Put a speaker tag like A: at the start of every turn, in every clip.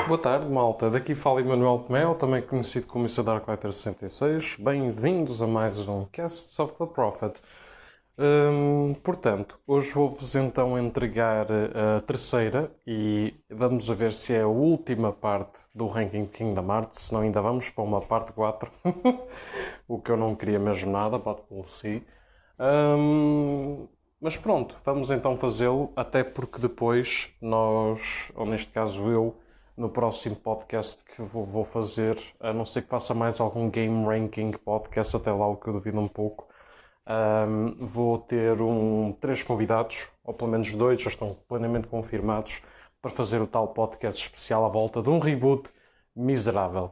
A: Boa tarde, malta. Daqui fala Emanuel Tomé, também conhecido como Mr. Darklighter 66. Bem-vindos a mais um Casts of the Prophet. Portanto, hoje vou-vos então entregar a terceira e vamos a ver se é a última parte do ranking de Kingdom Hearts, senão ainda vamos para uma parte 4, o que eu não queria mesmo nada, but we'll see. Mas pronto, vamos então fazê-lo, até porque depois nós, ou neste caso eu, no próximo podcast que vou fazer, a não ser que faça mais algum game ranking podcast, até lá o que eu duvido um pouco, vou ter três convidados, ou pelo menos dois, já estão plenamente confirmados, para fazer o tal podcast especial à volta de um reboot miserável.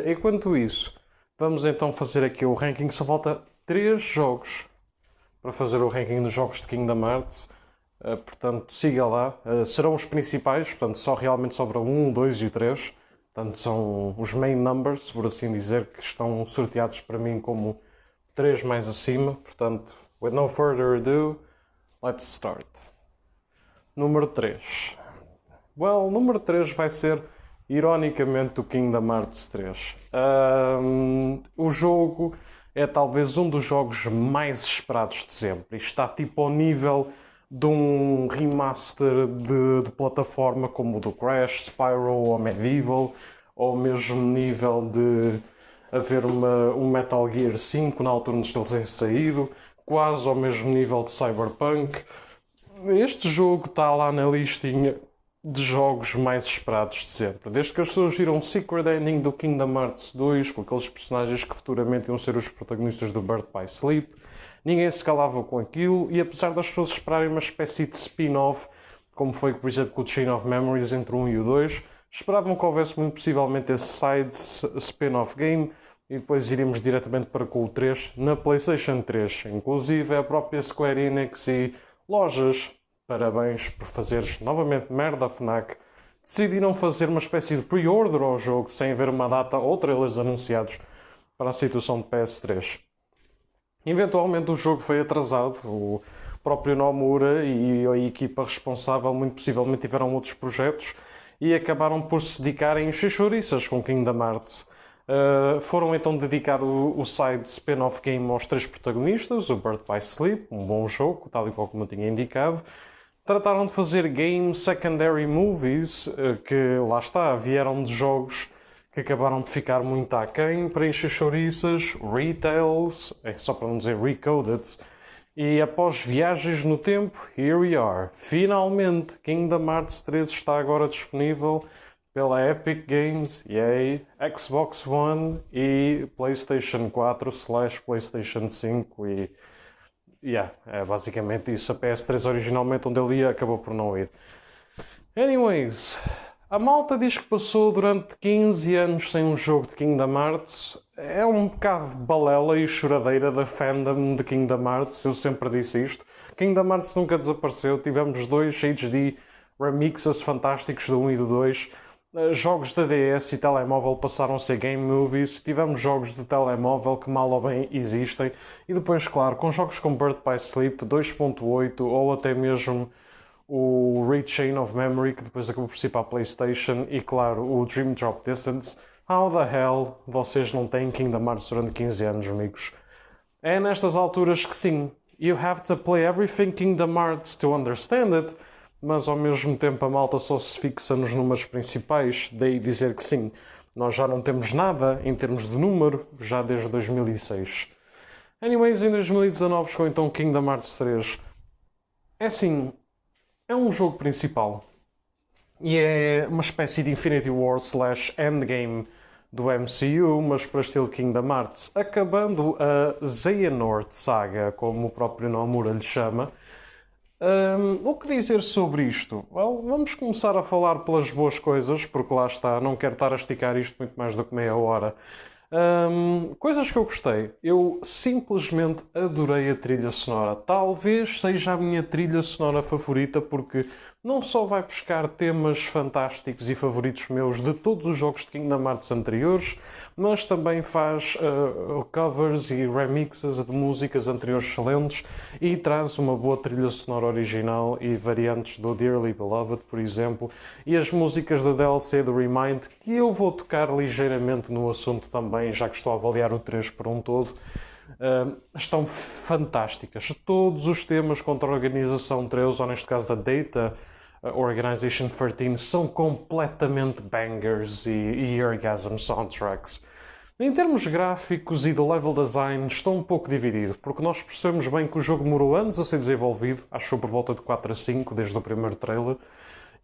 A: Enquanto isso, vamos então fazer aqui o ranking. Só falta 3 jogos para fazer o ranking dos jogos de Kingdom Hearts. Portanto, siga lá. Serão os principais, portanto, só realmente sobra 1, 2 e 3. Portanto, são os main numbers, por assim dizer, que estão sorteados para mim como 3 mais acima. Portanto, with no further ado, let's start. Número 3. Well, número 3 vai ser, ironicamente, o Kingdom Hearts 3. O jogo é talvez um dos jogos mais esperados de sempre. Isto está tipo ao nível de um remaster de plataforma como o do Crash, Spyro ou Medieval, ou mesmo nível de haver um Metal Gear 5 na altura onde eles têm saído, quase ao mesmo nível de Cyberpunk. Este jogo está lá na listinha de jogos mais esperados de sempre. Desde que as pessoas viram o Secret Ending do Kingdom Hearts 2, com aqueles personagens que futuramente iam ser os protagonistas do Birth by Sleep, ninguém se calava com aquilo, e apesar das pessoas esperarem uma espécie de spin-off, como foi, por exemplo, com o Chain of Memories entre o 1 e o 2, esperavam que houvesse muito possivelmente esse side spin-off game, e depois iríamos diretamente para com o 3 na PlayStation 3. Inclusive a própria Square Enix e lojas, parabéns por fazeres novamente merda, FNAC, decidiram fazer uma espécie de pre-order ao jogo sem haver uma data ou trailers anunciados para a situação de PS3. Eventualmente o jogo foi atrasado, o próprio Nomura e a equipa responsável muito possivelmente tiveram outros projetos e acabaram por se dedicarem encher chouriças com Kingdom Hearts. Foram então dedicar o side spin-off game aos 3 protagonistas, o Birth by Sleep, um bom jogo, tal e qual como eu tinha indicado. Trataram de fazer game secondary movies, que lá está, vieram de jogos que acabaram de ficar muito aquém para encher chouriças, retails, só para não dizer recoded, e após viagens no tempo, here we are. Finalmente, Kingdom Hearts 3 está agora disponível pela Epic Games, yay, Xbox One e PlayStation 4/PlayStation 5 e... é basicamente isso. A PS3 originalmente onde ele ia acabou por não ir. Anyways, a malta diz que passou durante 15 anos sem um jogo de Kingdom Hearts. É um bocado de balela e choradeira da fandom de Kingdom Hearts. Eu sempre disse isto. Kingdom Hearts nunca desapareceu. Tivemos 2 HD remixes fantásticos do 1 e do 2. Jogos da DS e telemóvel passaram a ser game movies. Tivemos jogos de telemóvel que mal ou bem existem. E depois, claro, com jogos como Birth by Sleep 2.8 ou até mesmo o Chain of Memory, que depois acabou por ser para a PlayStation, e claro, o Dream Drop Distance. How the hell vocês não têm Kingdom Hearts durante 15 anos, amigos? É nestas alturas que sim, you have to play everything Kingdom Hearts to understand it, mas ao mesmo tempo a malta só se fixa nos números principais, daí dizer que sim, nós já não temos nada em termos de número, já desde 2006. Anyways, em 2019 chegou então Kingdom Hearts 3. É assim, é um jogo principal e é uma espécie de Infinity War / Endgame do MCU, mas para estilo Kingdom Hearts, acabando a Xehanort Saga, como o próprio Nomura lhe chama. O que dizer sobre isto? Well, vamos começar a falar pelas boas coisas, porque lá está, não quero estar a esticar isto muito mais do que meia hora. Coisas que eu gostei. Eu simplesmente adorei a trilha sonora. Talvez seja a minha trilha sonora favorita, porque não só vai buscar temas fantásticos e favoritos meus de todos os jogos de Kingdom Hearts anteriores, mas também faz covers e remixes de músicas anteriores excelentes e traz uma boa trilha sonora original e variantes do Dearly Beloved, por exemplo, e as músicas da DLC do Remind, que eu vou tocar ligeiramente no assunto também, já que estou a avaliar o 3 por um todo. Estão fantásticas. Todos os temas contra a Organização 13, ou neste caso da Data Organization 13, são completamente bangers e orgasm soundtracks. Em termos gráficos e de level design, estou um pouco dividido, porque nós percebemos bem que o jogo demorou anos a ser desenvolvido, acho que por volta de 4 a 5, desde o primeiro trailer,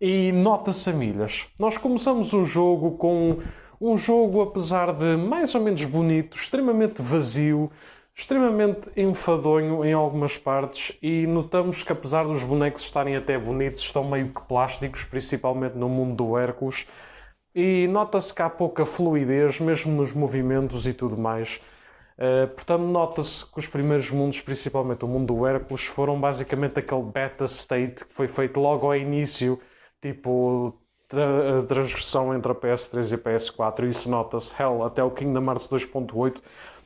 A: e nota-se a milhas. Nós começamos o jogo com um jogo, apesar de mais ou menos bonito, extremamente vazio, extremamente enfadonho em algumas partes, e notamos que apesar dos bonecos estarem até bonitos, estão meio que plásticos, principalmente no mundo do Hércules, e nota-se que há pouca fluidez, mesmo nos movimentos e tudo mais. Portanto, nota-se que os primeiros mundos, principalmente o mundo do Hércules, foram basicamente aquele beta state que foi feito logo ao início, tipo a transgressão entre a PS3 e a PS4, e isso nota-se. Hell, até o Kingdom Hearts 2.8,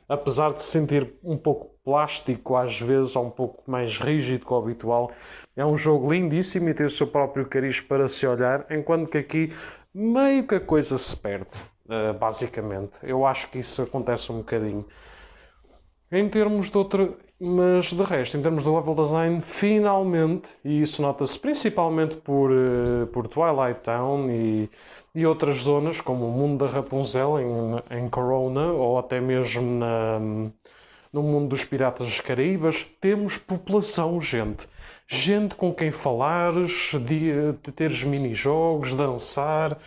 A: apesar de se sentir um pouco plástico às vezes, ou um pouco mais rígido que o habitual, é um jogo lindíssimo e tem o seu próprio cariz para se olhar, enquanto que aqui meio que a coisa se perde, basicamente. Eu acho que isso acontece um bocadinho. Em termos de outra... Mas de resto, em termos de level design, finalmente, e isso nota-se principalmente por Twilight Town e outras zonas, como o mundo da Rapunzel em Corona, ou até mesmo no mundo dos Piratas das Caraíbas, temos população, gente. Gente com quem falares, de teres mini-jogos, dançar,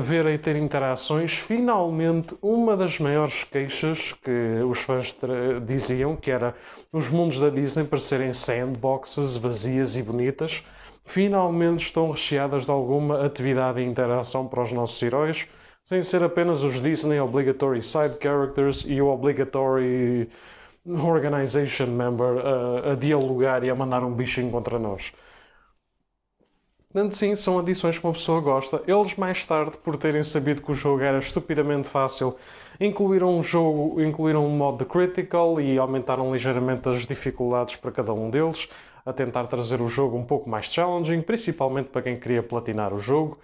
A: ver e ter interações. Finalmente, uma das maiores queixas que os fãs diziam, que era os mundos da Disney parecerem sandboxes vazias e bonitas, finalmente estão recheadas de alguma atividade e interação para os nossos heróis, sem ser apenas os Disney Obligatory Side Characters e o Obligatory Organization Member a dialogar e a mandar um bichinho contra nós. Portanto, sim, são adições que uma pessoa gosta. Eles, mais tarde, por terem sabido que o jogo era estupidamente fácil, incluíram um modo de critical e aumentaram ligeiramente as dificuldades para cada um deles, a tentar trazer o jogo um pouco mais challenging, principalmente para quem queria platinar o jogo.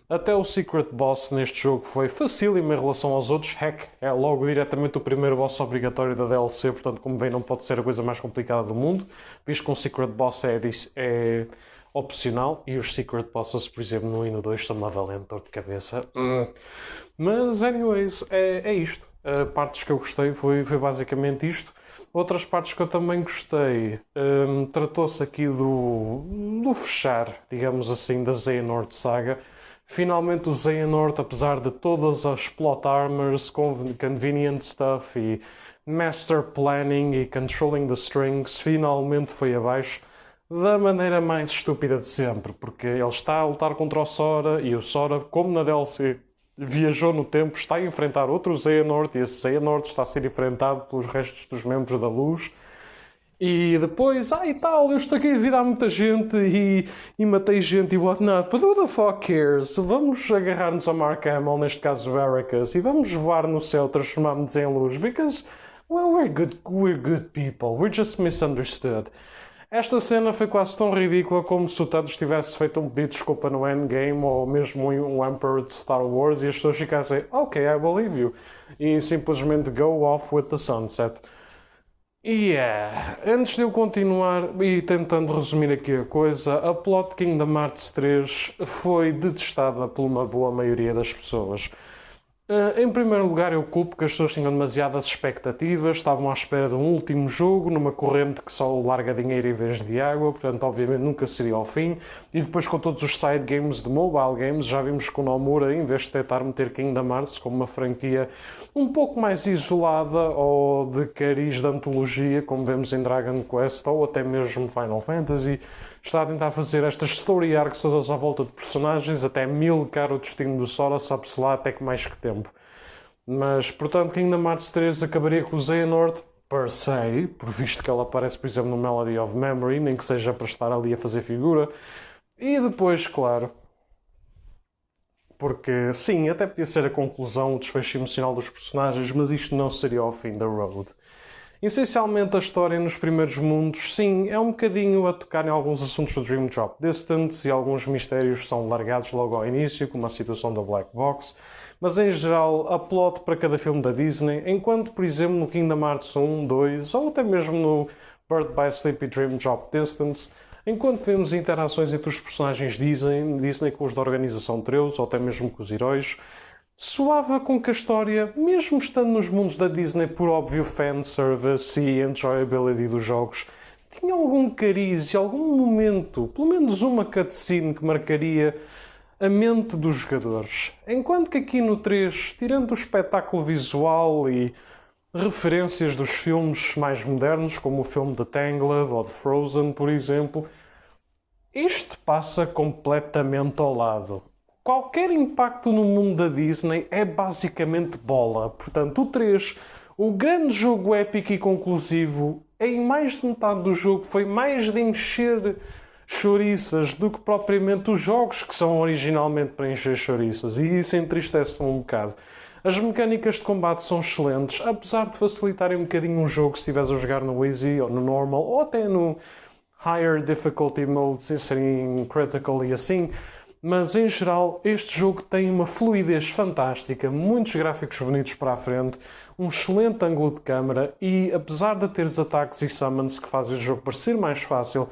A: Até o Secret Boss neste jogo foi facílimo em relação aos outros. Heck, é logo diretamente o primeiro boss obrigatório da DLC, portanto, como vem, não pode ser a coisa mais complicada do mundo, visto que um Secret Boss é opcional, e os Secret Bosses, por exemplo, no 1 e no 2 são uma valente dor de cabeça. Mas, anyways, é isto. Partes que eu gostei foi basicamente isto. Outras partes que eu também gostei, tratou-se aqui do fechar, digamos assim, da Xehanort Saga. Finalmente o Xehanort, apesar de todas as plot armors, convenient stuff e master planning e controlling the strings, finalmente foi abaixo da maneira mais estúpida de sempre, porque ele está a lutar contra o Sora e o Sora, como na DLC, viajou no tempo, está a enfrentar outro Xehanort e esse Xehanort está a ser enfrentado pelos restos dos membros da Luz. E depois, e tal, eu estou aqui a virar muita gente e matei gente e whatnot, but who the fuck cares? Vamos agarrar-nos a Mark Hamill, neste caso Veracruz, e vamos voar no céu, transformar-nos em luz, because, well, we're good people, we're just misunderstood. Esta cena foi quase tão ridícula como se o Thanos tivesse feito um pedido de desculpa no Endgame ou mesmo um Emperor de Star Wars e as pessoas ficassem, ok, I believe you, e simplesmente go off with the sunset. Antes de eu continuar e tentando resumir aqui a coisa, a plot de Kingdom Hearts 3 foi detestada por uma boa maioria das pessoas. Em primeiro lugar, eu culpo que as pessoas tinham demasiadas expectativas, estavam à espera de um último jogo, numa corrente que só larga dinheiro em vez de água, portanto, obviamente, nunca seria ao fim. E depois, com todos os side games de mobile games, já vimos que o Nomura, em vez de tentar meter Kingdom Hearts como uma franquia um pouco mais isolada ou de cariz de antologia, como vemos em Dragon Quest ou até mesmo Final Fantasy, está a tentar fazer estas story arcs todas à volta de personagens, até milcar o destino do Sora, sabe-se lá até que mais que tempo. Mas, portanto, Kingdom Hearts 3 acabaria com o Xehanort, per se, por visto que ela aparece, por exemplo, no Melody of Memory, nem que seja para estar ali a fazer figura, E depois, claro, porque sim, até podia ser a conclusão, o desfecho emocional dos personagens, mas isto não seria o fim da road. Essencialmente, a história nos primeiros mundos, sim, é um bocadinho a tocar em alguns assuntos do Dream Drop Distance e alguns mistérios são largados logo ao início, como a situação da Black Box, mas em geral, a plot para cada filme da Disney, enquanto, por exemplo, no Kingdom Hearts 1, 2 ou até mesmo no Birth by Sleep e Dream Drop Distance, enquanto vemos interações entre os personagens Disney com os da Organização 13 ou até mesmo com os heróis, soava com que a história, mesmo estando nos mundos da Disney por óbvio fanservice e enjoyability dos jogos, tinha algum cariz e algum momento, pelo menos uma cutscene que marcaria a mente dos jogadores. Enquanto que aqui no 3, tirando o espetáculo visual e referências dos filmes mais modernos, como o filme de Tangled ou de Frozen, por exemplo, isto passa completamente ao lado. Qualquer impacto no mundo da Disney é basicamente bola. Portanto, o 3, o grande jogo épico e conclusivo, em mais de metade do jogo foi mais de encher chouriças do que propriamente os jogos que são originalmente para encher chouriças. E isso entristece-me um bocado. As mecânicas de combate são excelentes, apesar de facilitarem um bocadinho um jogo se estiveres a jogar no Easy ou no Normal ou até no Higher Difficulty Mode, sem serem Critical e assim. Mas em geral, este jogo tem uma fluidez fantástica, muitos gráficos bonitos para a frente, um excelente ângulo de câmara e, apesar de teres ataques e summons que fazem o jogo parecer mais fácil,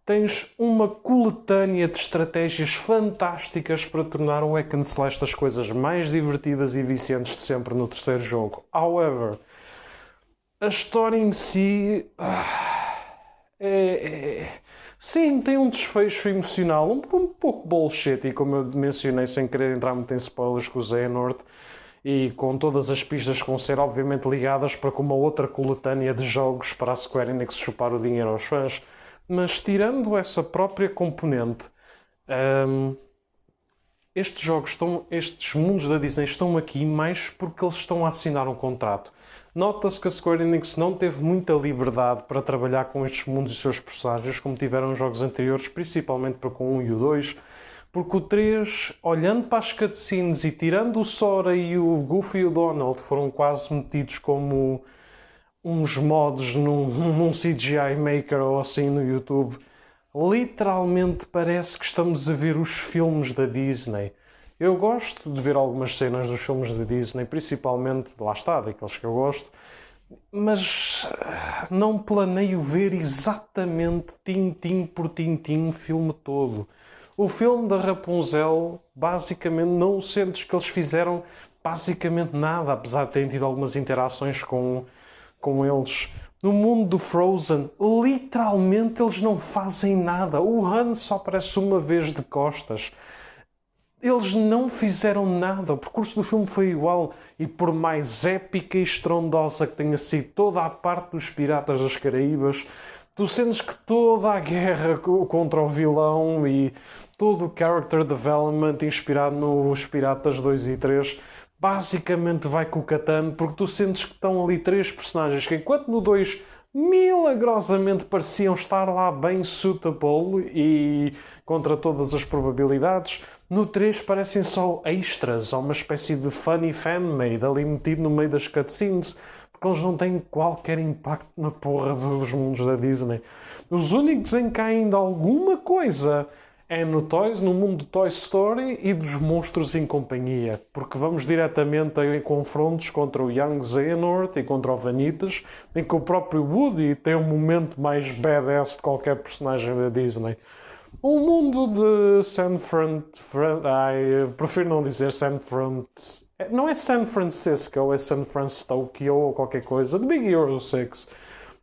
A: tens uma coletânea de estratégias fantásticas para tornar o Hack and Slash das coisas mais divertidas e viciantes de sempre no terceiro jogo. However, a história em si sim, tem um desfecho emocional um pouco bullshit e como eu mencionei sem querer entrar muito em spoilers com o Xehanort e com todas as pistas que vão ser obviamente ligadas para com uma outra coletânea de jogos para a Square Enix chupar o dinheiro aos fãs. Mas tirando essa própria componente, estes mundos da Disney estão aqui mais porque eles estão a assinar um contrato. Nota-se que a Square Enix não teve muita liberdade para trabalhar com estes mundos e seus personagens como tiveram nos jogos anteriores, principalmente para com o 1 e o 2, porque o 3, olhando para as cutscenes e tirando o Sora e o Goofy e o Donald, foram quase metidos como uns mods num CGI Maker ou assim no YouTube. Literalmente parece que estamos a ver os filmes da Disney. Eu gosto de ver algumas cenas dos filmes da Disney, principalmente, lá está, daqueles que eu gosto, mas não planeio ver exatamente tintim por tintim o filme todo. O filme da Rapunzel, basicamente, não sentes que eles fizeram basicamente nada, apesar de terem tido algumas interações com eles. No mundo do Frozen, literalmente eles não fazem nada. O Han só aparece uma vez de costas. Eles não fizeram nada. O percurso do filme foi igual. E por mais épica e estrondosa que tenha sido toda a parte dos Piratas das Caraíbas, tu sentes que toda a guerra contra o vilão e todo o character development inspirado nos Piratas 2 e 3 basicamente vai cocatando, porque tu sentes que estão ali três personagens que enquanto no 2 milagrosamente pareciam estar lá bem suitable e contra todas as probabilidades, no 3 parecem só extras, ou uma espécie de funny fan-made ali metido no meio das cutscenes, porque eles não têm qualquer impacto na porra dos mundos da Disney. Os únicos em que há ainda alguma coisa é no mundo do Toy Story e dos monstros em companhia, porque vamos diretamente em confrontos contra o Young Xehanort e contra o Vanitas, em que o próprio Woody tem um momento mais badass de qualquer personagem da Disney. O mundo de prefiro não dizer não é San Francisco, é San Francisco ou qualquer coisa, de Big Hero 6.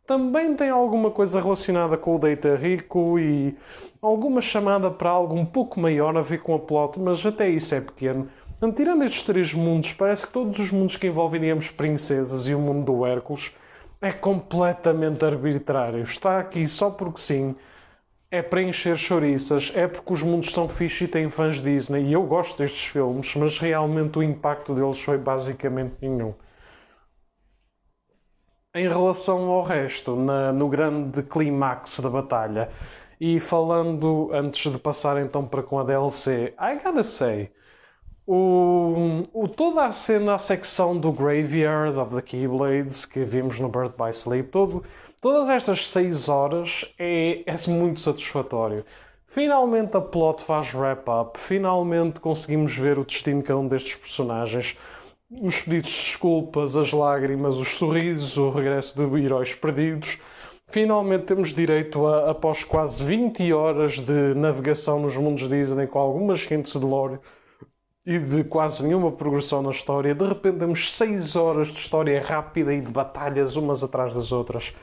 A: Também tem alguma coisa relacionada com o Data Rico e alguma chamada para algo um pouco maior a ver com a plot, mas até isso é pequeno. Então, tirando estes três mundos, parece que todos os mundos que envolvem, digamos, princesas e o mundo do Hércules é completamente arbitrário. Está aqui só porque sim, é para encher chouriças, é porque os mundos são fixe e têm fãs Disney e eu gosto destes filmes, mas realmente o impacto deles foi basicamente nenhum. Em relação ao resto, no grande clímax da batalha, E falando, antes de passar então para com a DLC, I gotta say, toda a cena, a secção do Graveyard of the Keyblades que vimos no Birth by Sleep, todas estas 6 horas é muito satisfatório. Finalmente a plot faz wrap-up, finalmente conseguimos ver o destino de cada um destes personagens, os pedidos de desculpas, as lágrimas, os sorrisos, o regresso de heróis perdidos. Finalmente temos direito a, após quase 20 horas de navegação nos mundos Disney com algumas hints de lore e de quase nenhuma progressão na história, de repente temos 6 horas de história rápida e de batalhas umas atrás das outras.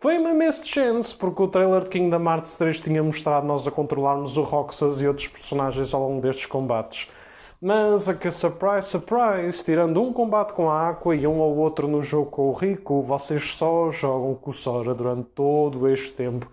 A: Foi uma missed chance, porque o trailer de Kingdom Hearts 3 tinha mostrado nós a controlarmos o Roxas e outros personagens ao longo destes combates. Mas, a que surprise, surprise, tirando um combate com a Aqua e um ou outro no jogo com o Riku, vocês só jogam com o Sora durante todo este tempo.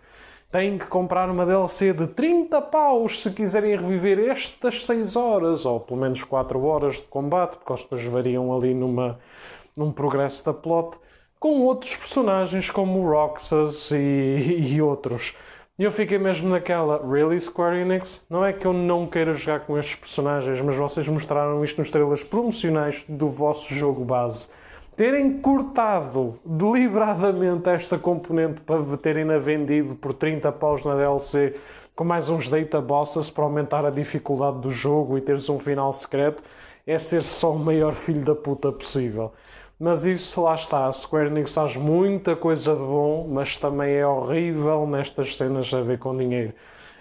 A: Têm que comprar uma DLC de 30 paus se quiserem reviver estas 6 horas, ou pelo menos 4 horas de combate, porque eles depois variam ali num progresso da plot, com outros personagens como o Roxas e outros. E eu fiquei mesmo naquela, really Square Enix? Não é que eu não queira jogar com estes personagens, mas vocês mostraram isto nos trailers promocionais do vosso jogo base. Terem cortado deliberadamente esta componente para terem-na vendido por 30 paus na DLC com mais uns data bosses para aumentar a dificuldade do jogo e teres um final secreto é ser só o maior filho da puta possível. Mas isso lá está, a Square Enix faz muita coisa de bom, mas também é horrível nestas cenas a ver com dinheiro.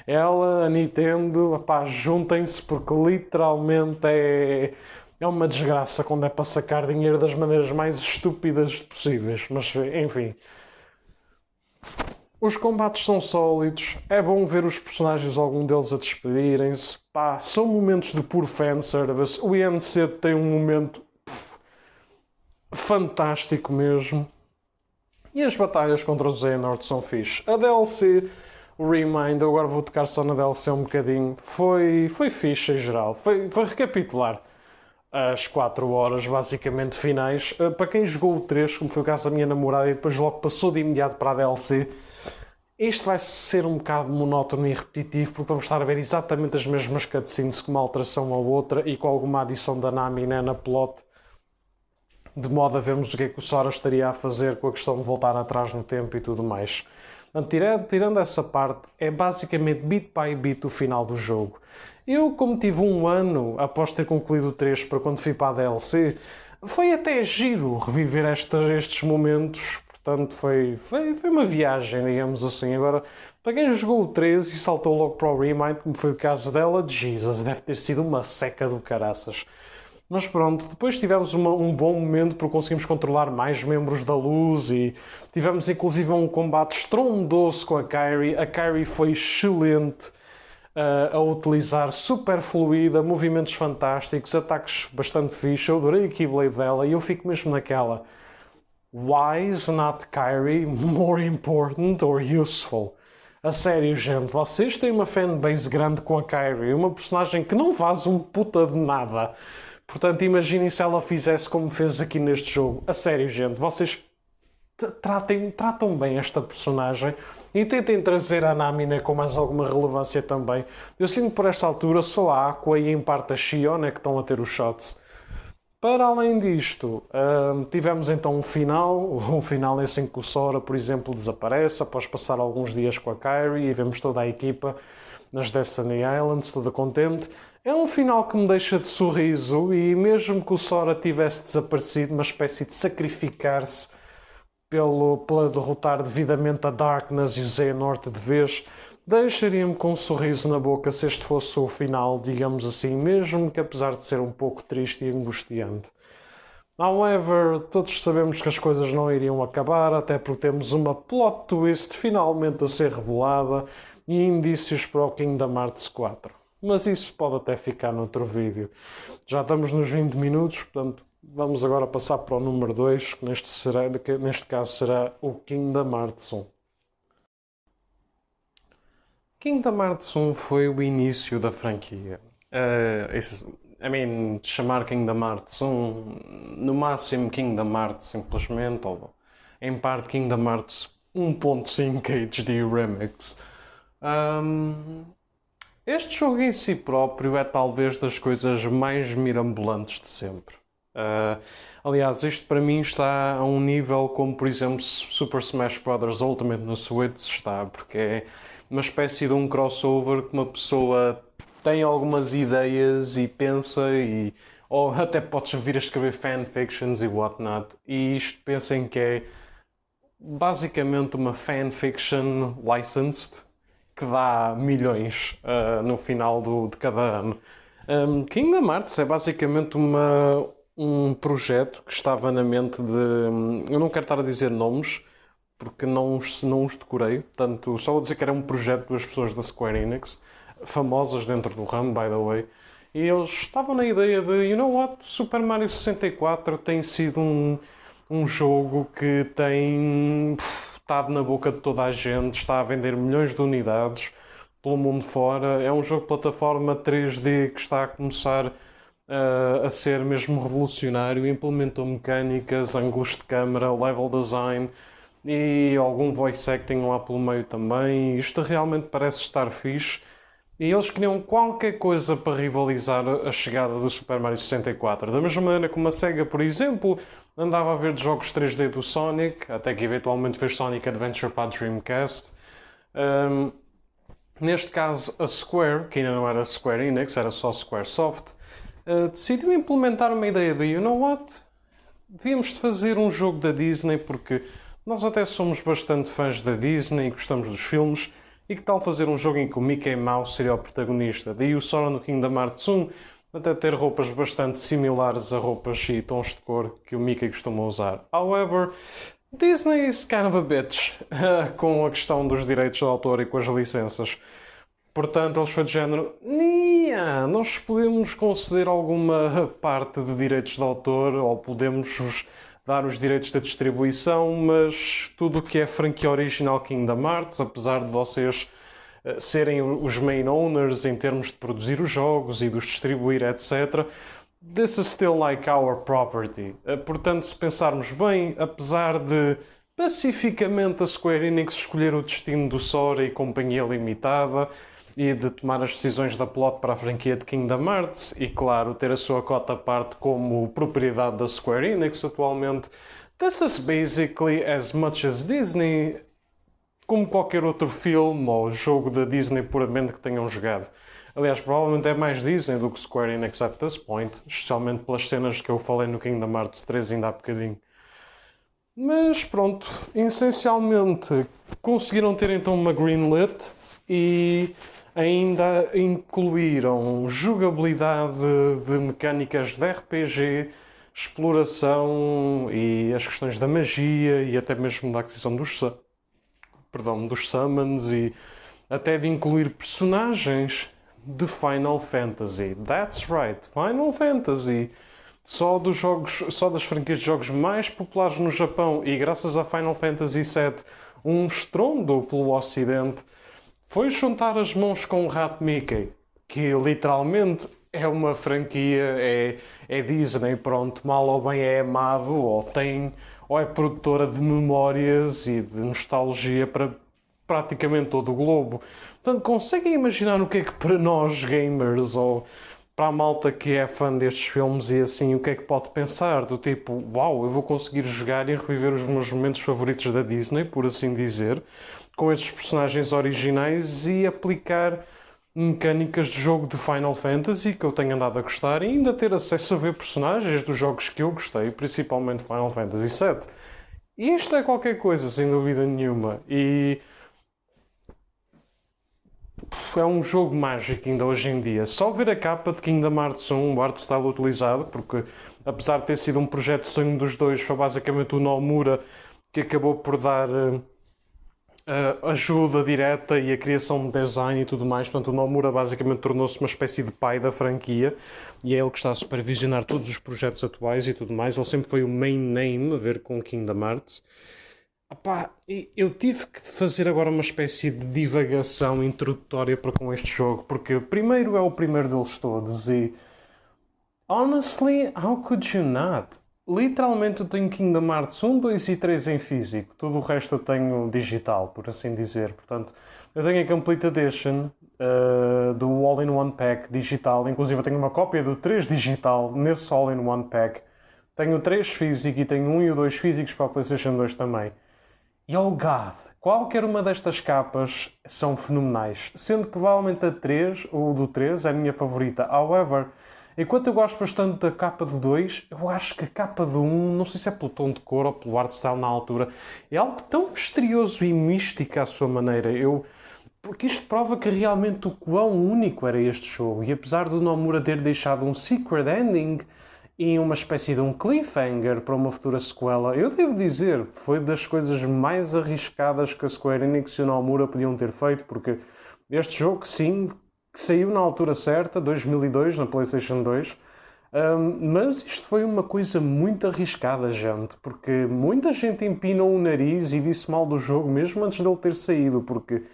A: Ela, a Nintendo, pá, juntem-se porque literalmente é uma desgraça quando é para sacar dinheiro das maneiras mais estúpidas possíveis. Mas, enfim. Os combates são sólidos, é bom ver os personagens, algum deles a despedirem-se. Pá, são momentos de puro fanservice. O INC tem um momento fantástico mesmo. E as batalhas contra o Xehanort são fixe. A DLC, o Remind, agora vou tocar só na DLC um bocadinho, foi fixe em geral. Foi recapitular as 4 horas basicamente finais. Para quem jogou o 3, como foi o caso da minha namorada, e depois logo passou de imediato para a DLC, isto vai ser um bocado monótono e repetitivo, porque vamos estar a ver exatamente as mesmas cutscenes com uma alteração ou outra e com alguma adição da Nami, né, na plot, de modo a vermos o que é que o Sora estaria a fazer com a questão de voltar atrás no tempo e tudo mais. Tirando essa parte, é basicamente bit by bit o final do jogo. Eu, como tive um ano após ter concluído o 3 para quando fui para a DLC, foi até giro reviver estes momentos. Portanto, foi uma viagem, digamos assim. Agora, para quem jogou o 3 e saltou logo para o Remind, como foi o caso dela, Jesus, deve ter sido uma seca do caraças. Mas pronto, depois tivemos um bom momento porque conseguimos controlar mais membros da luz e tivemos inclusive um combate estrondoso com a Kairi. A Kairi foi excelente a utilizar, super fluida, movimentos fantásticos, ataques bastante fixe. Eu adorei a Keyblade dela e eu fico mesmo naquela. Why is not Kairi more important or useful? A sério, gente, vocês têm uma fanbase grande com a Kairi, uma personagem que não faz um puta de nada. Portanto, imaginem se ela fizesse como fez aqui neste jogo. A sério, gente, vocês tratam bem esta personagem e tentem trazer a Nami com mais alguma relevância também. Eu sinto por esta altura só a Aqua e em parte a Xion que estão a ter os shots. Para além disto, tivemos então um final nesse em que o Sora, por exemplo, desaparece após passar alguns dias com a Kairi e vemos toda a equipa nas Destiny Islands, toda contente. É um final que me deixa de sorriso e mesmo que o Sora tivesse desaparecido, uma espécie de sacrificar-se pela derrotar devidamente a Darkness e o Xehanort de vez, deixaria-me com um sorriso na boca se este fosse o final, digamos assim, mesmo que apesar de ser um pouco triste e angustiante. However, todos sabemos que as coisas não iriam acabar, até porque temos uma plot twist finalmente a ser revelada e indícios para o Kingdom Hearts 4. Mas isso pode até ficar noutro vídeo. Já estamos nos 20 minutos, portanto vamos agora passar para o número 2, que neste caso será o Kingdom Hearts 1. Kingdom Hearts 1 foi o início da franquia. Chamar Kingdom Hearts 1, no máximo Kingdom Hearts simplesmente, ou em parte Kingdom Hearts 1.5 HD Remix. Ahm, Este jogo em si próprio é talvez das coisas mais mirabolantes de sempre. Ah, Aliás, isto para mim está a um nível como, por exemplo, Super Smash Bros. Ultimate no Switch está, porque é uma espécie de um crossover que uma pessoa tem algumas ideias e pensa ou até podes vir a escrever fanfictions e whatnot. E isto pensem que é basicamente uma fanfiction licensed que dá milhões no final de cada ano. Kingdom Hearts é basicamente um projeto que estava na mente de. Eu não quero estar a dizer nomes porque não os decorei, portanto, só vou dizer que era um projeto de duas pessoas da Square Enix, famosas dentro do ramo, by the way, e eles estavam na ideia de, you know what, Super Mario 64 tem sido um jogo que tem estado na boca de toda a gente, está a vender milhões de unidades pelo mundo fora. É um jogo de plataforma 3D que está a começar a ser mesmo revolucionário. Implementou mecânicas, ângulos de câmera, level design e algum voice acting lá pelo meio também. Isto realmente parece estar fixe. E eles queriam qualquer coisa para rivalizar a chegada do Super Mario 64. Da mesma maneira como a SEGA, por exemplo, andava a ver de jogos 3D do Sonic, até que eventualmente fez Sonic Adventure para a Dreamcast. Neste caso, a Square, que ainda não era Square Enix, era só Squaresoft, decidiu implementar uma ideia de, you know what? Devíamos de fazer um jogo da Disney, porque nós até somos bastante fãs da Disney e gostamos dos filmes, e que tal fazer um jogo em que o Mickey Mouse seria o protagonista? Daí o Sora no Kingdom Hearts 1 até ter roupas bastante similares a roupas e tons de cor que o Mickey costuma usar. However, Disney is kind of a bitch com a questão dos direitos de autor e com as licenças. Portanto, eles foi de género, nós podemos conceder alguma parte de direitos de autor ou podemos dar os direitos da distribuição, mas tudo o que é franquia original Kingdom Hearts, apesar de vocês serem os main owners em termos de produzir os jogos e de os distribuir, etc., this is still like our property. Portanto, se pensarmos bem, apesar de pacificamente a Square Enix escolher o destino do Sora e Companhia Limitada e de tomar as decisões da plot para a franquia de Kingdom Hearts e, claro, ter a sua cota à parte como propriedade da Square Enix atualmente, this is basically as much as Disney como qualquer outro filme ou jogo da Disney puramente que tenham jogado. Aliás, provavelmente é mais Disney do que Square Enix at this point, especialmente pelas cenas que eu falei no Kingdom Hearts 3 ainda há bocadinho. Mas pronto, essencialmente conseguiram ter então uma greenlit e ainda incluíram jogabilidade de mecânicas de RPG, exploração e as questões da magia e até mesmo da aquisição dos summons e até de incluir personagens de Final Fantasy. That's right, Final Fantasy. Só das franquias de jogos mais populares no Japão e graças a Final Fantasy VII um estrondo pelo Ocidente, foi juntar as mãos com o Rato Mickey, que literalmente é uma franquia, é Disney, pronto, mal ou bem é amado, ou é produtora de memórias e de nostalgia para praticamente todo o globo. Portanto, conseguem imaginar o que é que para nós gamers ou para a malta que é fã destes filmes e assim, o que é que pode pensar? Do tipo, uau, eu vou conseguir jogar e reviver os meus momentos favoritos da Disney, por assim dizer, com estes personagens originais e aplicar mecânicas de jogo de Final Fantasy que eu tenho andado a gostar e ainda ter acesso a ver personagens dos jogos que eu gostei, principalmente Final Fantasy VII. E isto é qualquer coisa, sem dúvida nenhuma. E é um jogo mágico ainda hoje em dia. Só ver a capa de Kingdom Hearts 1, o art style utilizado, porque apesar de ter sido um projeto de sonho dos dois, foi basicamente o Nomura que acabou por dar ajuda direta e a criação de design e tudo mais. Portanto, o Nomura basicamente tornou-se uma espécie de pai da franquia e é ele que está a supervisionar todos os projetos atuais e tudo mais. Ele sempre foi o main name a ver com Kingdom Hearts. Epá, eu tive que fazer agora uma espécie de divagação introdutória para com este jogo, porque primeiro é o primeiro deles todos e honestly, how could you not? literalmente eu tenho Kingdom Hearts 1, 2 e 3 em físico. Tudo o resto eu tenho digital, por assim dizer. Portanto, eu tenho a Complete Edition do All-in-One Pack digital. Inclusive eu tenho uma cópia do 3 digital nesse All-in-One Pack. Tenho o 3 físico e tenho o 1 e o 2 físicos para a PlayStation 2 também. E oh God, qualquer uma destas capas são fenomenais. Sendo que provavelmente a 3, ou do 3, é a minha favorita. However, enquanto eu gosto bastante da capa do 2, eu acho que a capa do 1, não sei se é pelo tom de cor ou pelo art style na altura, é algo tão misterioso e místico à sua maneira. Porque isto prova que realmente o quão único era este jogo. E apesar do Nomura ter deixado um secret ending e uma espécie de um cliffhanger para uma futura sequela, eu devo dizer, foi das coisas mais arriscadas que a Square Enix e o Nomura podiam ter feito, porque este jogo, sim, que saiu na altura certa, 2002, na PlayStation 2, mas isto foi uma coisa muito arriscada, gente, porque muita gente empinou o nariz e disse mal do jogo mesmo antes dele ter saído, porque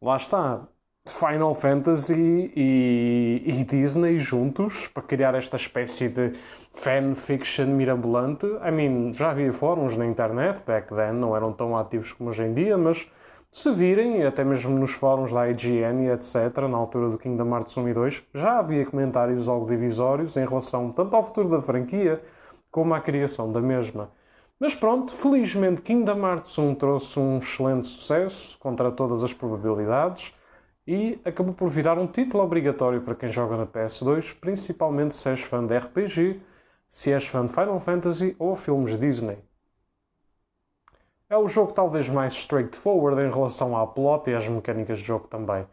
A: lá está, Final Fantasy e Disney juntos para criar esta espécie de fanfiction mirabolante. Já havia fóruns na internet back then, não eram tão ativos como hoje em dia, mas se virem, até mesmo nos fóruns da IGN e etc., na altura do Kingdom Hearts 1 e 2, já havia comentários algo divisórios em relação tanto ao futuro da franquia como à criação da mesma. Mas pronto, felizmente Kingdom Hearts 1 trouxe um excelente sucesso, contra todas as probabilidades, e acabou por virar um título obrigatório para quem joga na PS2, principalmente se és fã de RPG, se és fã de Final Fantasy ou filmes Disney. É o jogo talvez mais straightforward em relação à plot e às mecânicas de jogo também.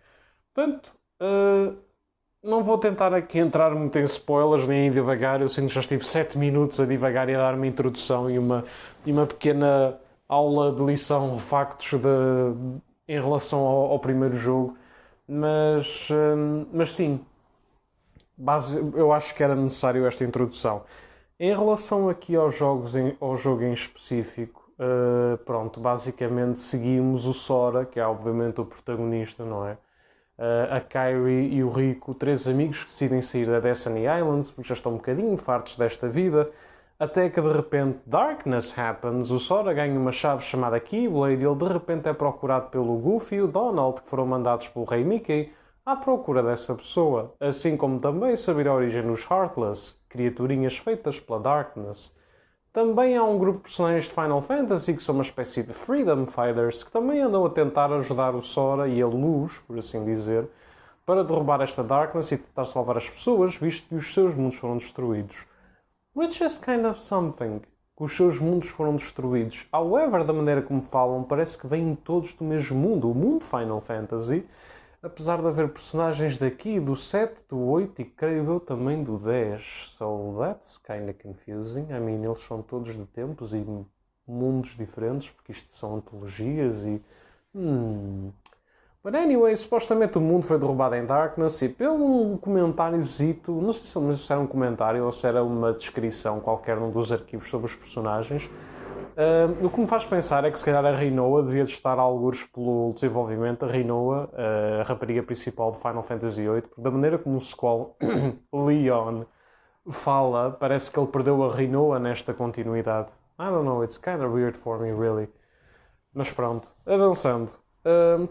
A: Portanto, não vou tentar aqui entrar muito em spoilers nem em divagar. Eu sinto que já estive 7 minutos a divagar e a dar uma introdução e uma pequena aula de lição, factos em relação ao primeiro jogo. Mas sim, eu acho que era necessário esta introdução. Em relação aqui ao jogo em específico, pronto, basicamente seguimos o Sora, que é obviamente o protagonista, não é? A Kairi e o Rico, 3 amigos que decidem sair da Destiny Islands porque já estão um bocadinho fartos desta vida, até que de repente Darkness happens, o Sora ganha uma chave chamada Keyblade e ele de repente é procurado pelo Goofy e o Donald, que foram mandados pelo Rei Mickey à procura dessa pessoa, assim como também saber a origem dos Heartless, criaturinhas feitas pela Darkness. Também há um grupo de personagens de Final Fantasy que são uma espécie de Freedom Fighters que também andam a tentar ajudar o Sora e a Luz, por assim dizer, para derrubar esta Darkness e tentar salvar as pessoas, visto que os seus mundos foram destruídos. Which is kind of something. Que os seus mundos foram destruídos. However, da maneira como falam, parece que vêm todos do mesmo mundo, o mundo Final Fantasy, apesar de haver personagens daqui, do 7, do 8 e creio eu também do 10. So that's kind of confusing. Eles são todos de tempos e mundos diferentes, porque isto são antologias e... But anyway, supostamente o mundo foi derrubado em Darkness e pelo comentáriozito, não sei se era um comentário ou se era uma descrição qualquer num dos arquivos sobre os personagens, o que me faz pensar é que se calhar a Rinoa devia de estar a algures pelo desenvolvimento, a Rinoa, a rapariga principal de Final Fantasy VIII, porque da maneira como o Squall Leon fala, parece que ele perdeu a Rinoa nesta continuidade. I don't know, it's kind of weird for me, really. Mas pronto, avançando.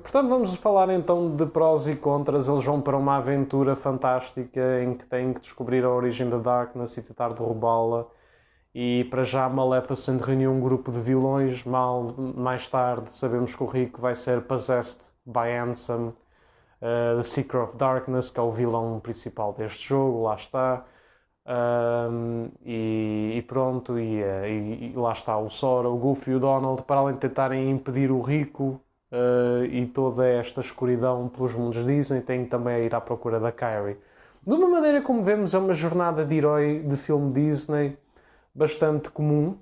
A: Portanto, vamos falar então de prós e contras. Eles vão para uma aventura fantástica em que têm que descobrir a origem da Darkness e tentar derrubá-la. E para já Maleficent reuniu um grupo de vilões. Mais tarde sabemos que o Rico vai ser possessed by Ansem, The Seeker of Darkness, que é o vilão principal deste jogo, lá está. E pronto, e lá está o Sora, o Goofy e o Donald, para além de tentarem impedir o Rico e toda esta escuridão pelos mundos Disney, têm também a ir à procura da Kairi. De uma maneira como vemos, é uma jornada de herói de filme Disney bastante comum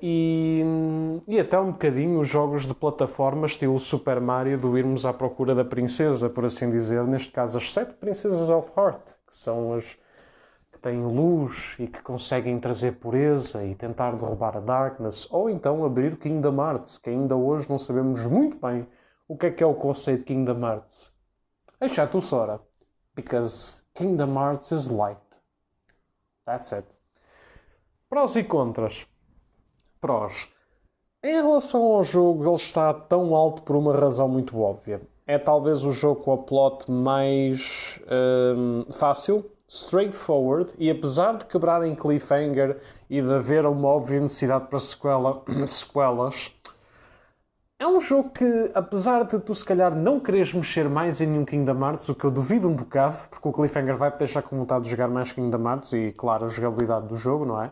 A: e até um bocadinho os jogos de plataforma estilo Super Mario, do irmos à procura da princesa, por assim dizer, neste caso as 7 Princesas of Heart, que são as que têm luz e que conseguem trazer pureza e tentar derrubar a Darkness, ou então abrir Kingdom Hearts, que ainda hoje não sabemos muito bem o que é o conceito de Kingdom Hearts. Exceto o Sora, because Kingdom Hearts is light. That's it. Prós e contras. Prós. Em relação ao jogo, ele está tão alto por uma razão muito óbvia. É talvez o jogo com a plot mais fácil, straightforward, e apesar de quebrar em cliffhanger e de haver uma óbvia necessidade para sequelas, é um jogo que, apesar de tu se calhar não quereres mexer mais em nenhum Kingdom Hearts, o que eu duvido um bocado, porque o cliffhanger vai-te deixar com vontade de jogar mais Kingdom Hearts e, claro, a jogabilidade do jogo, não é?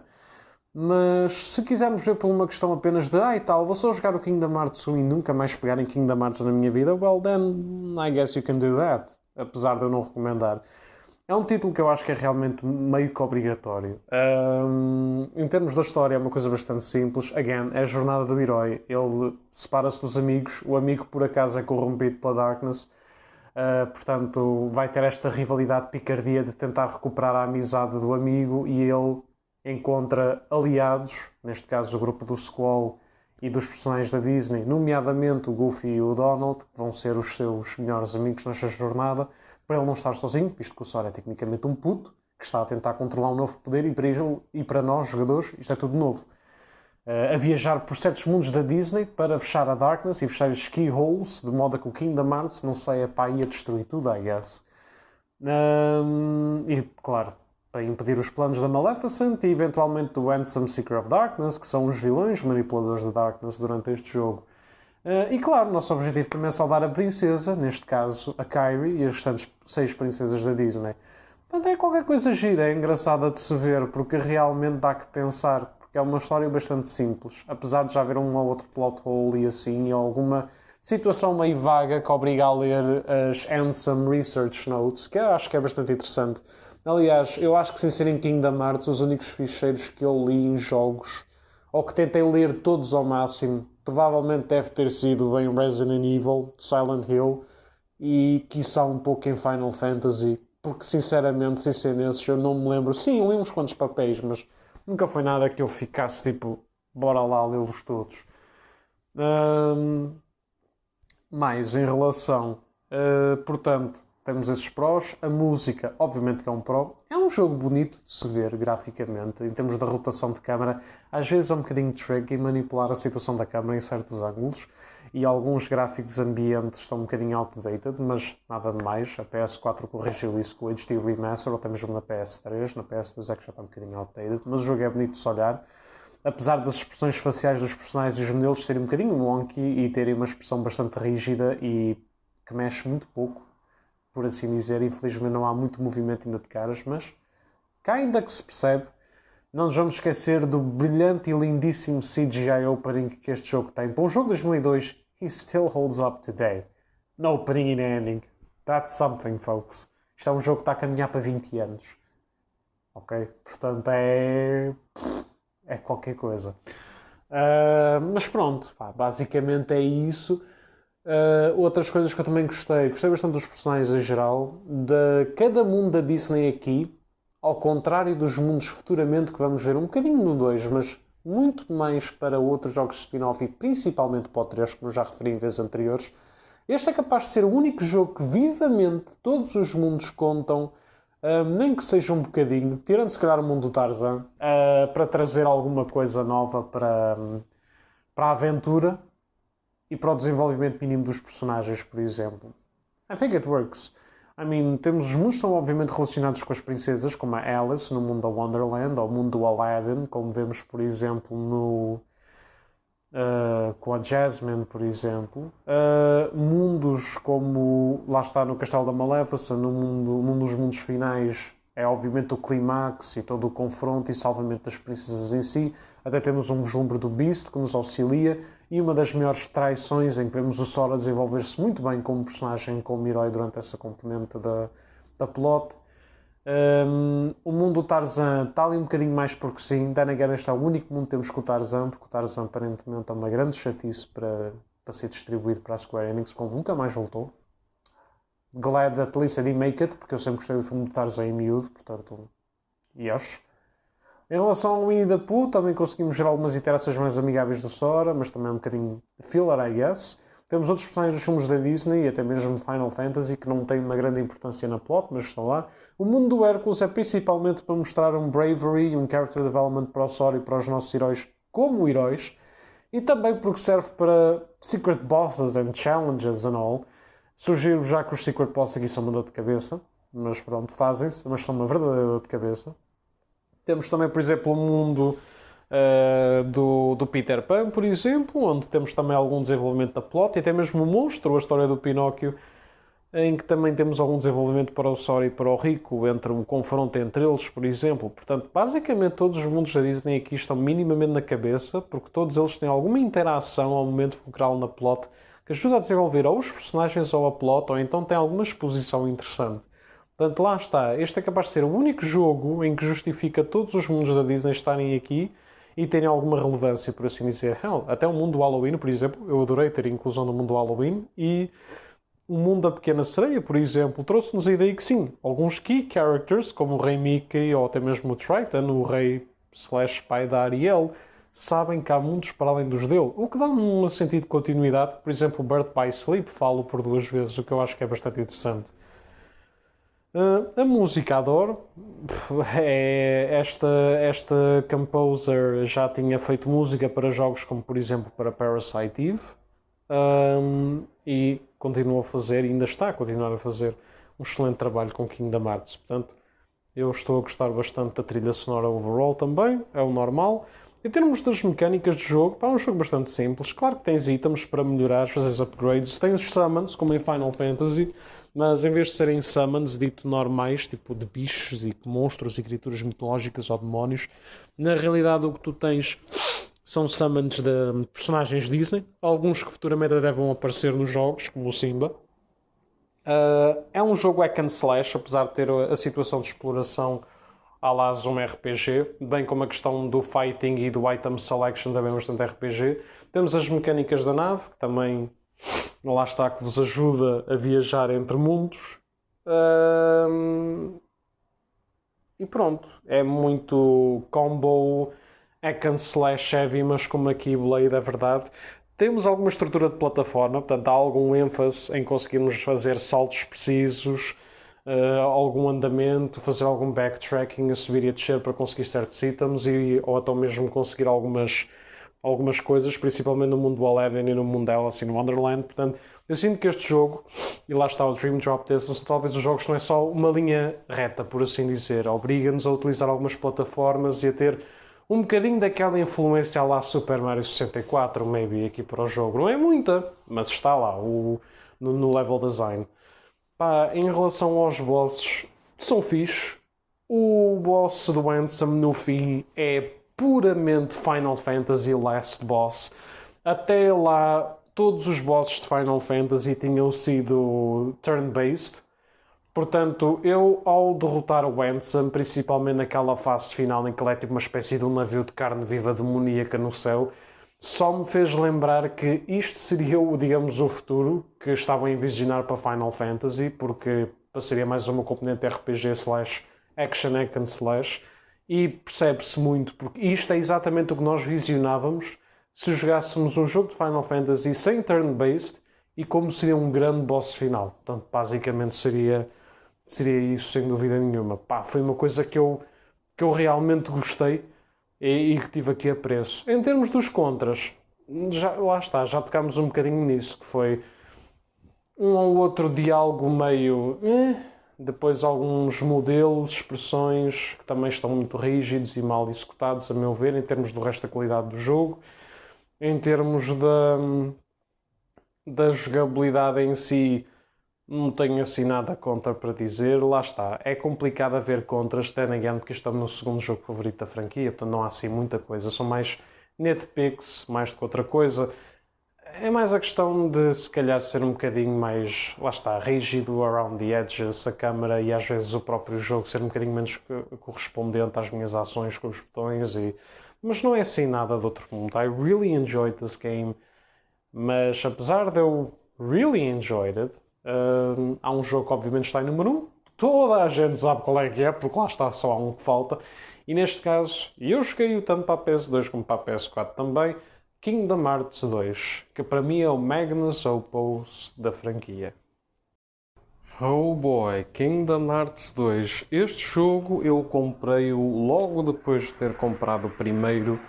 A: Mas se quisermos ver por uma questão apenas de e tal, vou só jogar o Kingdom Hearts 1 e nunca mais pegar em Kingdom Hearts na minha vida, well then, I guess you can do that. Apesar de eu não recomendar. É um título que eu acho que é realmente meio que obrigatório. Em termos da história é uma coisa bastante simples. Again, é a jornada do herói. Ele separa-se dos amigos. O amigo por acaso é corrompido pela Darkness. Portanto, vai ter esta rivalidade picardia de tentar recuperar a amizade do amigo e ele encontra aliados, neste caso o grupo do Squall e dos personagens da Disney, nomeadamente o Goofy e o Donald, que vão ser os seus melhores amigos nesta jornada, para ele não estar sozinho, visto que o Sora é tecnicamente um puto, que está a tentar controlar um novo poder e para nós, jogadores, isto é tudo novo. A viajar por certos mundos da Disney para fechar a Darkness e fechar os keyholes, de modo a que o Kingdom Hearts não saia para aí a destruir tudo, I guess. E, claro, para impedir os planos da Maleficent e eventualmente do Handsome Seeker of Darkness, que são os vilões manipuladores da Darkness durante este jogo. E claro, o nosso objetivo também é salvar a princesa, neste caso a Kairi e as restantes 6 princesas da Disney. Portanto, é qualquer coisa gira, é engraçada de se ver, porque realmente dá que pensar, porque é uma história bastante simples, apesar de já haver um ou outro plot hole e assim, ou alguma situação meio vaga que obriga a ler as Handsome Research Notes, que eu acho que é bastante interessante. Aliás, eu acho que sem serem Kingdom Hearts, os únicos ficheiros que eu li em jogos, ou que tentei ler todos ao máximo, provavelmente deve ter sido bem Resident Evil, Silent Hill, e quiçá um pouco em Final Fantasy, porque sinceramente, sem ser nesses, eu não me lembro. Sim, li uns quantos papéis, mas nunca foi nada que eu ficasse tipo, bora lá lê-los todos. Mais em relação, portanto, temos esses prós. A música, obviamente que é um pró. É um jogo bonito de se ver graficamente, em termos da rotação de câmara. Às vezes é um bocadinho tricky manipular a situação da câmara em certos ângulos. E alguns gráficos ambientes estão um bocadinho outdated, mas nada de mais. A PS4 corrigiu isso com o HD Remaster, ou até mesmo na PS3. Na PS2 é que já está um bocadinho outdated. Mas o jogo é bonito de se olhar. Apesar das expressões faciais dos personagens e os modelos serem um bocadinho wonky e terem uma expressão bastante rígida e que mexe muito pouco, por assim dizer, infelizmente não há muito movimento ainda de caras, mas cá ainda que se percebe. Não nos vamos esquecer do brilhante e lindíssimo CGI opening que este jogo tem. Para um jogo de 2002, he still holds up today. No opening and ending. That's something, folks. Isto é um jogo que está a caminhar para 20 anos. Ok? Portanto, é qualquer coisa. Mas pronto, pá, basicamente é isso. Outras coisas que eu também gostei bastante dos personagens em geral, de cada mundo da Disney aqui, ao contrário dos mundos futuramente que vamos ver um bocadinho no 2, mas muito mais para outros jogos de spin-off e principalmente para o 3, como já referi em vezes anteriores. Este é capaz de ser o único jogo que vivamente todos os mundos contam, nem que seja um bocadinho, tirando se calhar o mundo do Tarzan, para trazer alguma coisa nova para a aventura e para o desenvolvimento mínimo dos personagens, por exemplo. I think it works. I mean, temos os mundos que são obviamente relacionados com as princesas, como a Alice no mundo da Wonderland, ou o mundo do Aladdin, como vemos, por exemplo, com a Jasmine, por exemplo. Mundos como, lá está, no Castelo da Maléfica, num dos mundos finais, é obviamente o clímax e todo o confronto e salvamento das princesas em si. Até temos um vislumbre do Beast que nos auxilia e uma das melhores traições em que vemos o Sora desenvolver-se muito bem como personagem, como herói durante essa componente da plot. O mundo do Tarzan está ali um bocadinho mais porque sim. Then again, este é o único mundo que temos com o Tarzan, porque o Tarzan aparentemente é uma grande chatice para ser distribuído para a Square Enix, como nunca mais voltou. Glad that at least I didn't make it, porque eu sempre gostei do filme de Tarzan em miúdo, portanto, yes. Em relação ao Winnie the Pooh, também conseguimos gerar algumas interações mais amigáveis do Sora, mas também um bocadinho filler, I guess. Temos outros personagens dos filmes da Disney e até mesmo de Final Fantasy que não têm uma grande importância na plot, mas estão lá. O mundo do Hércules é principalmente para mostrar um bravery e um character development para o Sora e para os nossos heróis como heróis. E também porque serve para secret bosses and challenges and all. Sugiro já que os secret bosses aqui são uma dor de cabeça. Mas pronto, fazem-se, mas são uma verdadeira dor de cabeça. Temos também, por exemplo, o mundo do Peter Pan, por exemplo, onde temos também algum desenvolvimento da plot, e até mesmo o monstro, a história do Pinóquio, em que também temos algum desenvolvimento para o Sora e para o Rico, entre um confronto entre eles, por exemplo. Portanto, basicamente todos os mundos da Disney aqui estão minimamente na cabeça, porque todos eles têm alguma interação ao momento fulcral na plot, que ajuda a desenvolver ou os personagens ou a plot, ou então tem alguma exposição interessante. Portanto, lá está. Este é capaz de ser o único jogo em que justifica todos os mundos da Disney estarem aqui e terem alguma relevância, por assim dizer. Até o mundo do Halloween, por exemplo, eu adorei ter a inclusão do mundo do Halloween, e o mundo da Pequena Sereia, por exemplo, trouxe-nos a ideia que sim, alguns key characters, como o Rei Mickey ou até mesmo o Triton, o rei / pai da Ariel, sabem que há mundos para além dos dele, o que dá um sentido de continuidade. Por exemplo, Birth by Sleep falo por 2 vezes, o que eu acho que é bastante interessante. A música adoro. Esta composer já tinha feito música para jogos como, por exemplo, para Parasite Eve. E continua a fazer, e ainda está a continuar a fazer, um excelente trabalho com Kingdom Hearts. Portanto, eu estou a gostar bastante da trilha sonora overall também, é o normal. Em termos das mecânicas de jogo, é um jogo bastante simples. Claro que tens itens para melhorar, fazer upgrades. Tens summons, como em Final Fantasy, mas em vez de serem summons dito normais, tipo de bichos e monstros e criaturas mitológicas ou demónios, na realidade o que tu tens são summons de personagens Disney, alguns que futuramente devem aparecer nos jogos, como o Simba. É um jogo hack and slash, apesar de ter a situação de exploração à la Zoom RPG, bem como a questão do fighting e do item selection também bastante RPG. Temos as mecânicas da nave, que também lá está, que vos ajuda a viajar entre mundos. E pronto, é muito combo hack and slash heavy, mas como aqui Blade é verdade. Temos alguma estrutura de plataforma, portanto há algum ênfase em conseguirmos fazer saltos precisos, algum andamento, fazer algum backtracking, a subir e a descer para conseguir certos itens, ou até mesmo conseguir algumas coisas, principalmente no mundo do Aladdin e no mundo dela, assim no Wonderland. Portanto, eu sinto que este jogo, e lá está o Dream Drop Distance, talvez os jogos não é só uma linha reta, por assim dizer, obriga-nos a utilizar algumas plataformas e a ter um bocadinho daquela influência lá Super Mario 64, maybe, aqui para o jogo. Não é muita, mas está lá, no level design. Em relação aos bosses, são fixe. O boss do Ansem no fim é puramente Final Fantasy Last Boss. Até lá, todos os bosses de Final Fantasy tinham sido turn-based. Portanto, eu, ao derrotar o Ansem, principalmente naquela fase final em que ele é tipo uma espécie de um navio de carne viva demoníaca no céu, só me fez lembrar que isto seria, digamos, o futuro que estavam a envisionar para Final Fantasy, porque passaria mais uma componente RPG / action hack and slash, e percebe-se muito, porque isto é exatamente o que nós visionávamos se jogássemos um jogo de Final Fantasy sem turn-based e como seria um grande boss final. Portanto, basicamente seria isso, sem dúvida nenhuma. Foi uma coisa que eu realmente gostei e que tive aqui a preço. Em termos dos contras, já tocámos um bocadinho nisso, que foi um ou outro diálogo meio... Depois alguns modelos, expressões que também estão muito rígidos e mal executados, a meu ver, em termos do resto da qualidade do jogo. Em termos da jogabilidade em si, não tenho assim nada contra para dizer. Lá está, é complicado haver contras, tendo again, porque isto é o meu segundo jogo favorito da franquia, portanto não há assim muita coisa. São mais nitpicks, mais do que outra coisa. É mais a questão de, se calhar, ser um bocadinho mais, lá está, rígido around the edges, a câmera e às vezes o próprio jogo ser um bocadinho menos correspondente às minhas ações com os botões. Mas não é assim nada de outro mundo. I really enjoyed this game, mas apesar de eu really enjoyed it, há um jogo que obviamente está em número 1. Toda a gente sabe qual é que é, porque lá está, só há um que falta. E neste caso, eu joguei-o tanto para a PS2 como para a PS4 também, Kingdom Hearts 2, que para mim é o Magnus Opus da franquia. Oh boy, Kingdom Hearts 2. Este jogo eu comprei-o logo depois de ter comprado o primeiro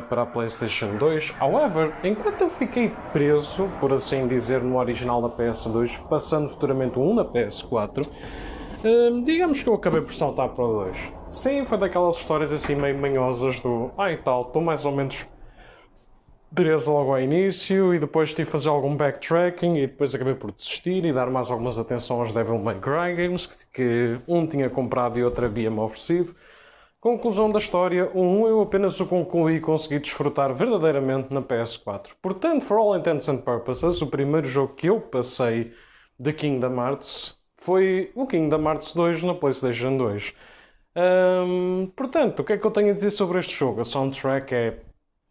A: para a PlayStation 2. However, enquanto eu fiquei preso, por assim dizer, no original da PS2, passando futuramente um na PS4, digamos que eu acabei por saltar para o 2. Sim, foi daquelas histórias assim meio manhosas do tal, estou mais ou menos preso logo ao início e depois tive de fazer algum backtracking e depois acabei por desistir e dar mais algumas atenção aos Devil May Cry games que um tinha comprado e outro havia-me oferecido. Conclusão da história, eu apenas o concluí e consegui desfrutar verdadeiramente na PS4. Portanto, for all intents and purposes, o primeiro jogo que eu passei de Kingdom Hearts foi o Kingdom Hearts 2 na PlayStation 2. Portanto, o que é que eu tenho a dizer sobre este jogo? A soundtrack é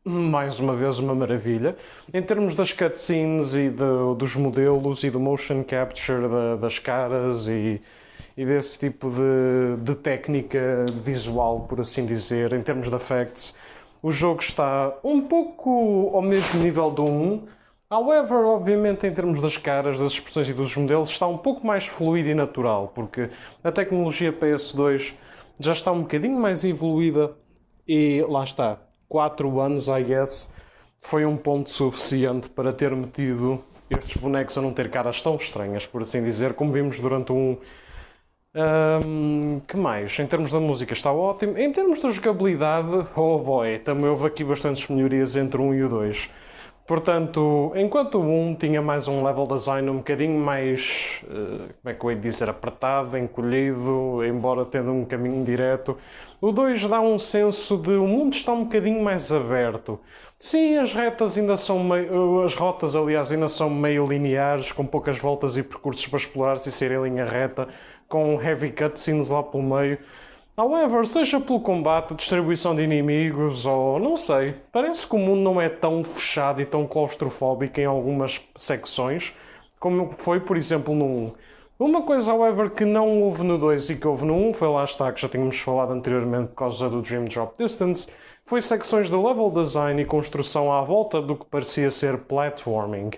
A: mais uma vez uma maravilha. Em termos das cutscenes e dos modelos e do motion capture das caras e desse tipo de técnica visual, por assim dizer, em termos de effects, o jogo está um pouco ao mesmo nível do 1. However, obviamente, em termos das caras, das expressões e dos modelos, está um pouco mais fluido e natural, porque a tecnologia PS2 já está um bocadinho mais evoluída e lá está. 4 anos, I guess, foi um ponto suficiente para ter metido estes bonecos a não ter caras tão estranhas, por assim dizer, como vimos durante um. Que mais? Em termos da música está ótimo. Em termos da jogabilidade, oh boy, também houve aqui bastantes melhorias entre o 1 e o 2. Portanto, enquanto o 1 tinha mais um level design um bocadinho mais, como é que eu ia dizer, apertado, encolhido, embora tendo um caminho direto, o 2 dá um senso de o mundo está um bocadinho mais aberto. Sim, as retas ainda são meio, as rotas, aliás, ainda são meio lineares, com poucas voltas e percursos para explorar-se e ser em linha reta, com heavy cutscenes lá pelo meio. However, seja pelo combate, distribuição de inimigos ou não sei, parece que o mundo não é tão fechado e tão claustrofóbico em algumas secções como foi, por exemplo, no 1. Uma coisa, however, que não houve no 2 e que houve no 1, foi lá está, que já tínhamos falado anteriormente por causa do Dream Drop Distance, foi secções de level design e construção à volta do que parecia ser platforming.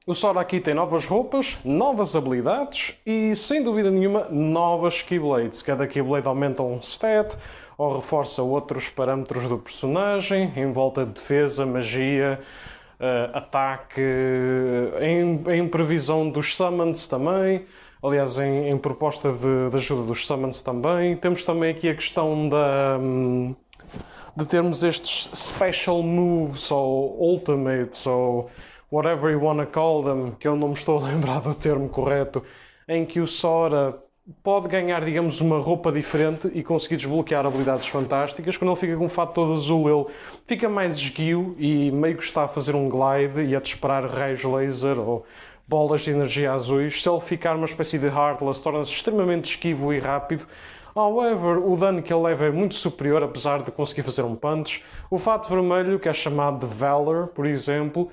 A: O Sora aqui tem novas roupas, novas habilidades e, sem dúvida nenhuma, novas Keyblades. Cada Keyblade aumenta um stat ou reforça outros parâmetros do personagem, em volta de defesa, magia, ataque, em previsão dos summons também. Aliás, em proposta de ajuda dos summons também. Temos também aqui a questão de termos estes special moves ou ultimates ou whatever you wanna call them, que eu não me estou a lembrar do termo correto, em que o Sora pode ganhar, digamos, uma roupa diferente e conseguir desbloquear habilidades fantásticas. Quando ele fica com um fato todo azul, ele fica mais esguio e meio que está a fazer um glide e a disparar raios laser ou bolas de energia azuis. Se ele ficar uma espécie de Heartless, torna-se extremamente esquivo e rápido. However, o dano que ele leva é muito superior, apesar de conseguir fazer um punch. O fato vermelho, que é chamado de Valor, por exemplo,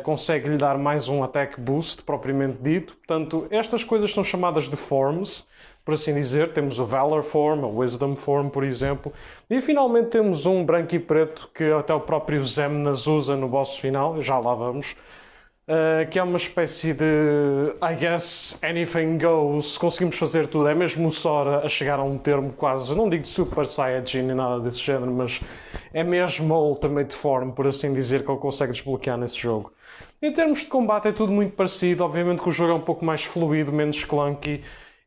A: consegue-lhe dar mais um attack boost, propriamente dito. Portanto, estas coisas são chamadas de forms, por assim dizer. Temos o Valor Form, a Wisdom Form, por exemplo. E finalmente temos um branco e preto, que até o próprio Xemnas usa no boss final, já lá vamos. Que é uma espécie de, I guess, anything goes, conseguimos fazer tudo. É mesmo o Sora a chegar a um termo quase, não digo de Super Saiyajin nem nada desse género, mas é mesmo a Ultimate Form, por assim dizer, que ele consegue desbloquear nesse jogo. Em termos de combate é tudo muito parecido, obviamente que o jogo é um pouco mais fluido, menos clunky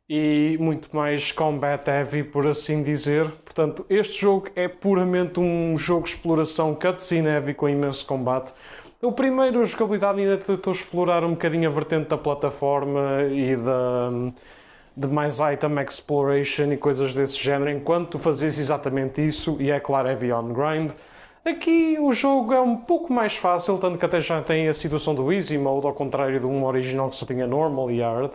A: e muito mais combat heavy, por assim dizer. Portanto, este jogo é puramente um jogo de exploração cutscene heavy com imenso combate. O primeiro, a jogabilidade, ainda tentou explorar um bocadinho a vertente da plataforma e de mais item exploration e coisas desse género, enquanto tu fazias exatamente isso, e é claro, heavy on grind. Aqui o jogo é um pouco mais fácil, tanto que até já tem a situação do Easy Mode, ao contrário do um original que só tinha Normal e Hard.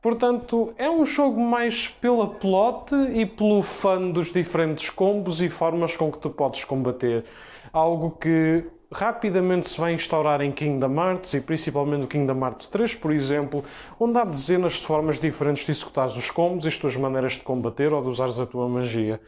A: Portanto, é um jogo mais pela plot e pelo fun dos diferentes combos e formas com que tu podes combater. Algo que rapidamente se vai instaurar em Kingdom Hearts e principalmente no Kingdom Hearts 3, por exemplo, onde há dezenas de formas diferentes de executares os combos e as tuas maneiras de combater ou de usares a tua magia.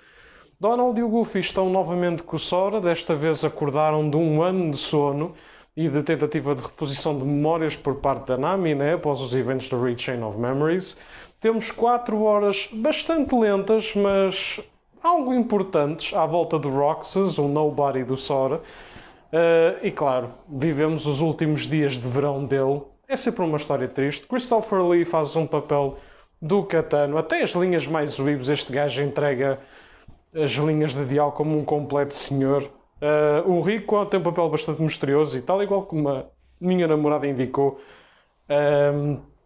A: Donald e o Goofy estão novamente com o Sora, desta vez acordaram de um ano de sono e de tentativa de reposição de memórias por parte da Nami, né, após os eventos da Rechain of Memories. Temos 4 horas bastante lentas, mas algo importantes à volta do Roxas, o Nobody do Sora. E claro, vivemos os últimos dias de verão dele. É sempre uma história triste. Christopher Lee faz um papel do Katano. Até as linhas mais weebs, este gajo entrega as linhas de diálogo como um completo senhor. O Rico tem um papel bastante misterioso e tal, igual como a minha namorada indicou.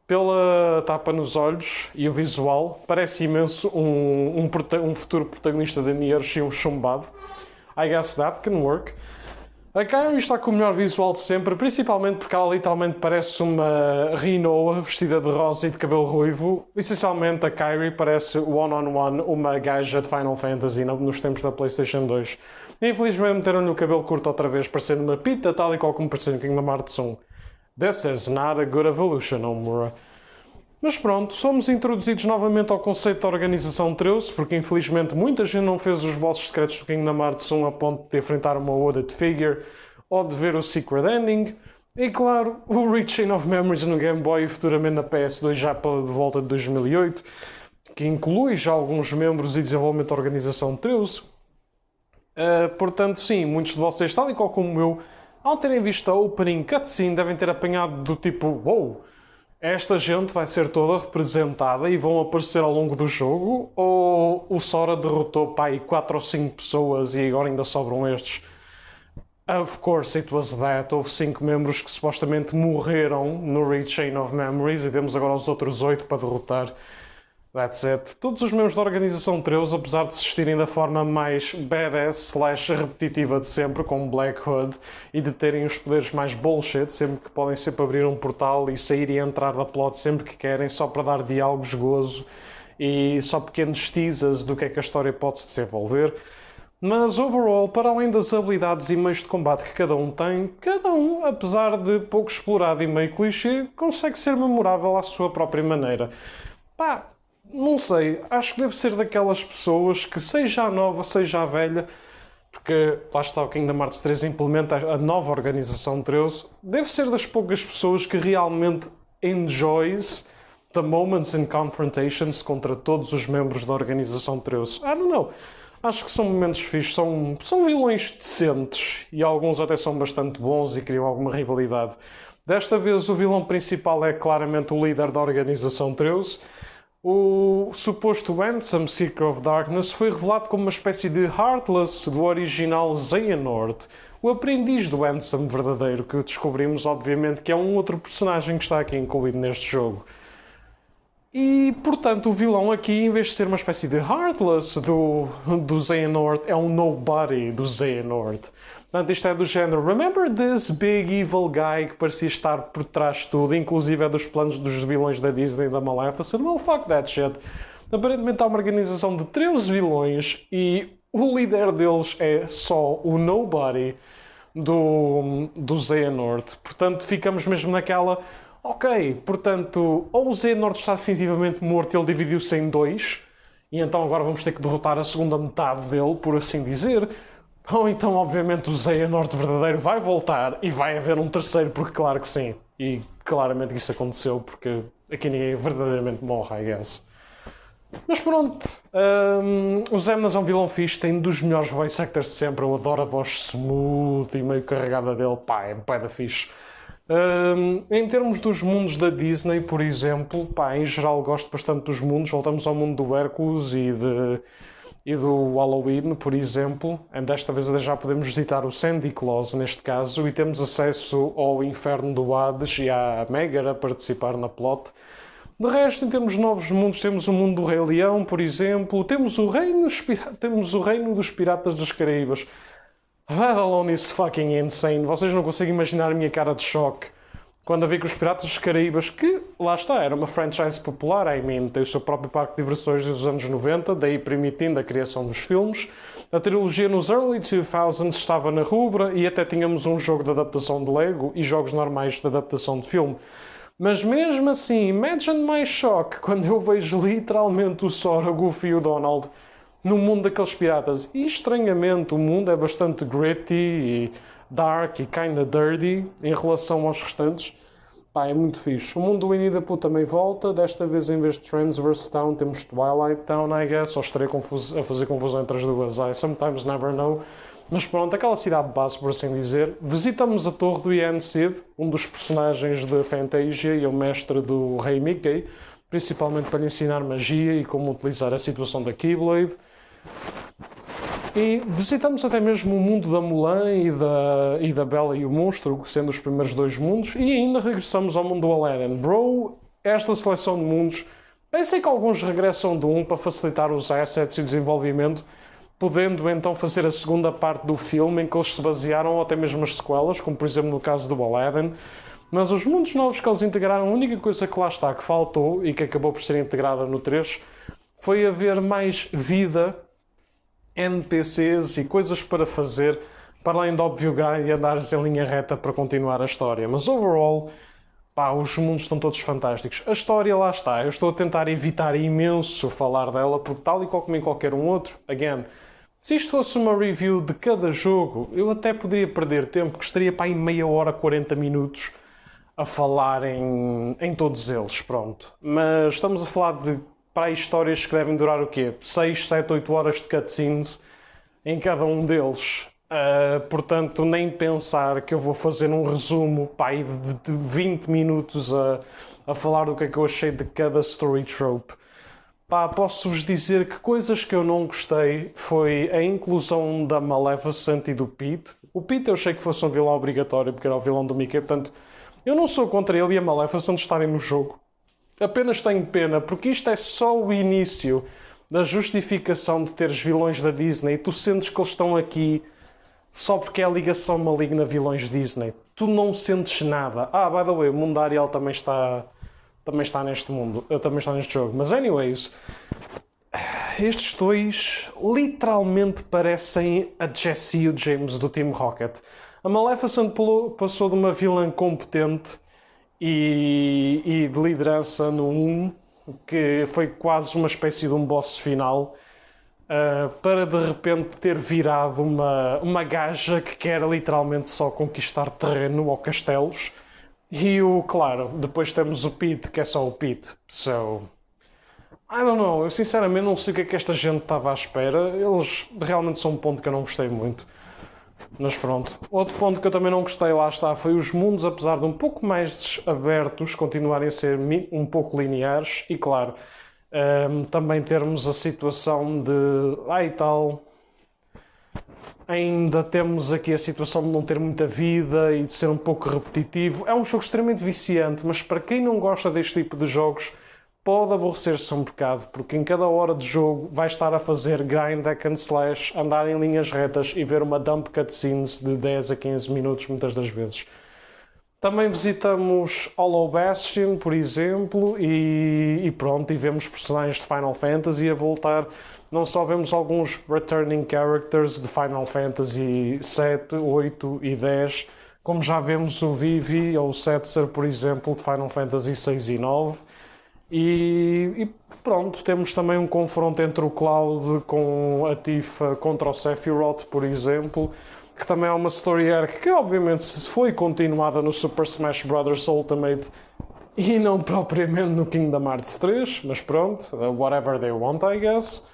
A: Pela tapa nos olhos e o visual, parece imenso um futuro protagonista da Nier chumbado. I guess that can work. A Kairi está com o melhor visual de sempre, principalmente porque ela literalmente parece uma Rinoa vestida de rosa e de cabelo ruivo. Essencialmente, a Kairi parece one-on-one uma gaja de Final Fantasy nos tempos da PlayStation 2. Infelizmente, meteram-lhe o cabelo curto outra vez, parecendo uma pita, tal e qual como parecendo Kingdom Hearts 1. This is not a good evolution, Omura. Mas pronto, somos introduzidos novamente ao conceito da organização Treuze, porque infelizmente muita gente não fez os bosses secretos do Kingdom Hearts 1 a ponto de enfrentar uma Wooded Figure ou de ver o Secret Ending. E claro, o Rechain of Memories no Game Boy e futuramente na PS2 já para volta de 2008, que inclui já alguns membros e desenvolvimento da organização Treuze. Portanto, sim, muitos de vocês, tal e qual como eu, ao terem visto a opening cutscene, devem ter apanhado do tipo, wow, esta gente vai ser toda representada e vão aparecer ao longo do jogo? Ou o Sora derrotou pá, 4 ou 5 pessoas e agora ainda sobram estes? Of course it was that. Houve 5 membros que supostamente morreram no Rechain of Memories e temos agora os outros 8 para derrotar. That's it. Todos os membros da organização Treuze, apesar de se vestirem da forma mais badass / repetitiva de sempre, como Black Hood, e de terem os poderes mais bullshit, sempre que podem sempre abrir um portal e sair e entrar da plot sempre que querem, só para dar diálogos gozo e só pequenos teasers do que é que a história pode se desenvolver. Mas, overall, para além das habilidades e meios de combate que cada um tem, cada um, apesar de pouco explorado e meio clichê, consegue ser memorável à sua própria maneira. Pá, não sei, acho que deve ser daquelas pessoas que, seja a nova, seja a velha, porque lá está o Kingdom Hearts 3 implementa a nova organização Treuze, deve ser das poucas pessoas que realmente enjoys the moments and confrontations contra todos os membros da organização Treuze. I don't know. Acho que são momentos fixos, são vilões decentes e alguns até são bastante bons e criam alguma rivalidade. Desta vez o vilão principal é claramente o líder da organização Treuze. O suposto Ansem, Seeker of Darkness, foi revelado como uma espécie de Heartless do original Xehanort, o aprendiz do Ansem verdadeiro, que descobrimos, obviamente, que é um outro personagem que está aqui incluído neste jogo. E, portanto, o vilão aqui, em vez de ser uma espécie de Heartless do Xehanort, é um Nobody do Xehanort. Portanto, isto é do género Remember this big evil guy que parecia estar por trás de tudo, inclusive é dos planos dos vilões da Disney e da Maleficent? Well, fuck that shit. Aparentemente há uma organização de 13 vilões e o líder deles é só o Nobody do Xehanort. Portanto, ficamos mesmo naquela... Ok, portanto, ou o Xehanort está definitivamente morto e ele dividiu-se em 2, e então agora vamos ter que derrotar a segunda metade dele, por assim dizer... Ou então, obviamente, o Xehanort verdadeiro vai voltar e vai haver um terceiro, porque claro que sim. E claramente isso aconteceu, porque aqui ninguém verdadeiramente morre, I guess. Mas pronto, o Xemnas é um vilão fixe, tem um dos melhores voice actors de sempre. Eu adoro a voz smooth e meio carregada dele, pá, é bué da fixe. Em termos dos mundos da Disney, por exemplo, pá, em geral gosto bastante dos mundos. Voltamos ao mundo do Hércules e do Halloween, por exemplo. Desta vez já podemos visitar o Sandy Claus, neste caso, e temos acesso ao Inferno do Hades e à Megar a participar na plot. De resto, em termos de novos mundos, temos o mundo do Rei Leão, por exemplo. Temos o reino dos Piratas das Caraíbas. That alone is fucking insane. Vocês não conseguem imaginar a minha cara de choque quando eu vi que os Piratas dos Caraíbas, que lá está, era uma franchise popular, tem o seu próprio parque de diversões dos anos 90, daí permitindo a criação dos filmes. A trilogia nos early 2000s estava na rubra e até tínhamos um jogo de adaptação de Lego e jogos normais de adaptação de filme. Mas mesmo assim, imagine my shock quando eu vejo literalmente o Sora, o Goofy e o Donald no mundo daqueles piratas. E estranhamente o mundo é bastante gritty e dark e kinda dirty em relação aos restantes. Pá, é muito fixe. O mundo do Winnie the Pooh também volta. Desta vez, em vez de Transverse Town, temos Twilight Town, I guess. Ou estarei a fazer confusão entre as duas. I sometimes never know. Mas pronto, aquela cidade de base, por assim dizer. Visitamos a torre do Ian Sid, um dos personagens de Fantasia e o mestre do Rei Mickey, principalmente para lhe ensinar magia e como utilizar a situação da Keyblade. E visitamos até mesmo o mundo da Mulan e da Bela e o Monstro, sendo os primeiros dois mundos, e ainda regressamos ao mundo do Aladdin. Bro, esta seleção de mundos, pensei que alguns regressam de um para facilitar os assets e o desenvolvimento, podendo então fazer a segunda parte do filme em que eles se basearam, ou até mesmo as sequelas, como por exemplo no caso do Aladdin. Mas os mundos novos que eles integraram, a única coisa que lá está, que faltou e que acabou por ser integrada no 3, foi haver mais vida, NPCs e coisas para fazer, para além de óbvio e andares em linha reta para continuar a história. Mas overall, pá, os mundos estão todos fantásticos. A história lá está. Eu estou a tentar evitar imenso falar dela, porque tal e como em qualquer um outro, again, se isto fosse uma review de cada jogo, eu até poderia perder tempo, que estaria para aí meia hora, 40 minutos a falar em todos eles, pronto. Mas estamos a falar de para aí histórias que devem durar o quê? 6, 7, 8 horas de cutscenes em cada um deles. Portanto, nem pensar que eu vou fazer um resumo pá, aí de 20 minutos a falar do que é que eu achei de cada story trope. Pá, posso-vos dizer que coisas que eu não gostei foi a inclusão da Maleficent e do Pete. O Pete eu achei que fosse um vilão obrigatório, porque era o vilão do Mickey, portanto, eu não sou contra ele e a Maleficent estarem no jogo. Apenas tenho pena, porque isto é só o início da justificação de teres vilões da Disney. Tu sentes que eles estão aqui só porque é a ligação maligna vilões Disney. Tu não sentes nada. By the way, o mundo da Ariel também está neste mundo. Também está neste jogo. Mas anyways, estes dois literalmente parecem a Jessie e o James do Team Rocket. A Maleficent passou de uma vilã competente e de liderança no 1, que foi quase uma espécie de um boss final, para de repente ter virado uma gaja que quer literalmente só conquistar terreno ou castelos. E claro, depois temos o Pete, que é só o Pete. So, I don't know, eu sinceramente não sei o que é que esta gente estava à espera. Eles realmente são um ponto que eu não gostei muito. Mas pronto. Outro ponto que eu também não gostei, lá está, foi os mundos, apesar de um pouco mais abertos, continuarem a ser um pouco lineares. E claro, também termos a situação de... e tal... Ainda temos aqui a situação de não ter muita vida e de ser um pouco repetitivo. É um jogo extremamente viciante, mas para quem não gosta deste tipo de jogos, pode aborrecer-se um bocado, porque em cada hora de jogo vai estar a fazer grind, hack and slash, andar em linhas retas e ver uma dump cutscenes de 10 a 15 minutos muitas das vezes. Também visitamos Hollow Bastion, por exemplo, e pronto, e vemos personagens de Final Fantasy a voltar. Não só vemos alguns returning characters de Final Fantasy 7, 8 e 10, como já vemos o Vivi ou o Setzer, por exemplo, de Final Fantasy 6 e 9. E pronto, temos também um confronto entre o Cloud com a Tifa contra o Sephiroth, por exemplo, que também é uma story arc que obviamente foi continuada no Super Smash Bros. Ultimate e não propriamente no Kingdom Hearts 3, mas pronto, whatever they want, I guess.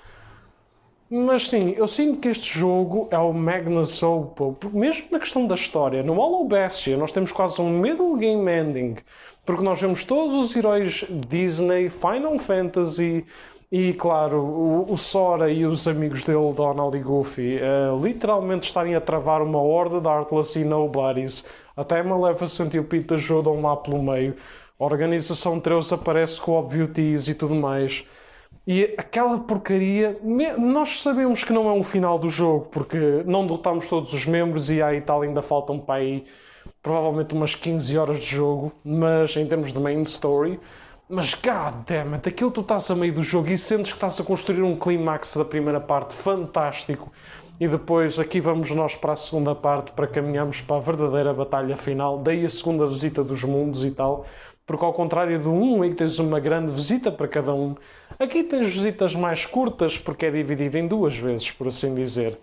A: Mas sim, eu sinto que este jogo é o Magnus Opus, mesmo na questão da história. No Hollow Bastion nós temos quase um middle game ending, porque nós vemos todos os heróis Disney, Final Fantasy e, claro, o Sora e os amigos dele, Donald e Goofy, literalmente estarem a travar uma horda de Heartless e Nobodies. Até Maleficent e o Pete ajudam lá pelo meio. A organização 13 aparece com obviousties e tudo mais. E aquela porcaria, nós sabemos que não é um final do jogo, porque não derrotamos todos os membros e aí tal ainda faltam para aí provavelmente umas 15 horas de jogo, mas em termos de main story. Mas god damn it, aquilo tu estás a meio do jogo e sentes que estás a construir um clímax da primeira parte fantástico. E depois aqui vamos nós para a segunda parte para caminharmos para a verdadeira batalha final, daí a segunda visita dos mundos e tal. Porque ao contrário do 1, aí tens uma grande visita para cada um. Aqui tens visitas mais curtas, porque é dividido em 2 vezes, por assim dizer.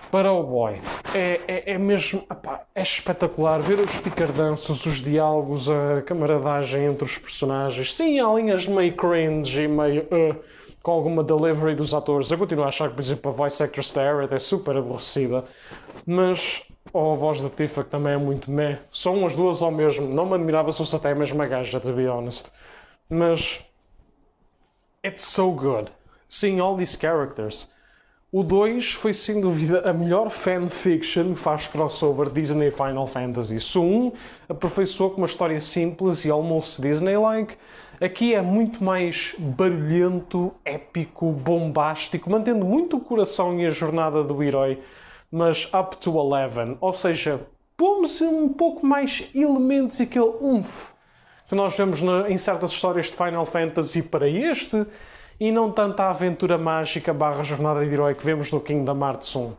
A: Para o boy, é mesmo, epá, é espetacular ver os picardanços, os diálogos, a camaradagem entre os personagens. Sim, há linhas meio cringe e meio com alguma delivery dos atores. Eu continuo a achar que, por exemplo, a voice actress da Aerith é super aborrecida, mas a voz da Tifa que também é muito meh. São as duas ao mesmo. Não me admirava se fosse até a mesma gaja, to be honest. Mas it's so good. Seeing all these characters. O 2 foi sem dúvida a melhor fanfiction que faz crossover Disney Final Fantasy. Se o 1 aperfeiçoou com uma história simples e almost Disney-like, aqui é muito mais barulhento, épico, bombástico, mantendo muito o coração e a jornada do herói, mas up to 11. Ou seja, pomos um pouco mais elementos e aquele oomph que nós vemos em certas histórias de Final Fantasy para este, e não tanto a aventura mágica / jornada de herói que vemos no Kingdom Hearts 1.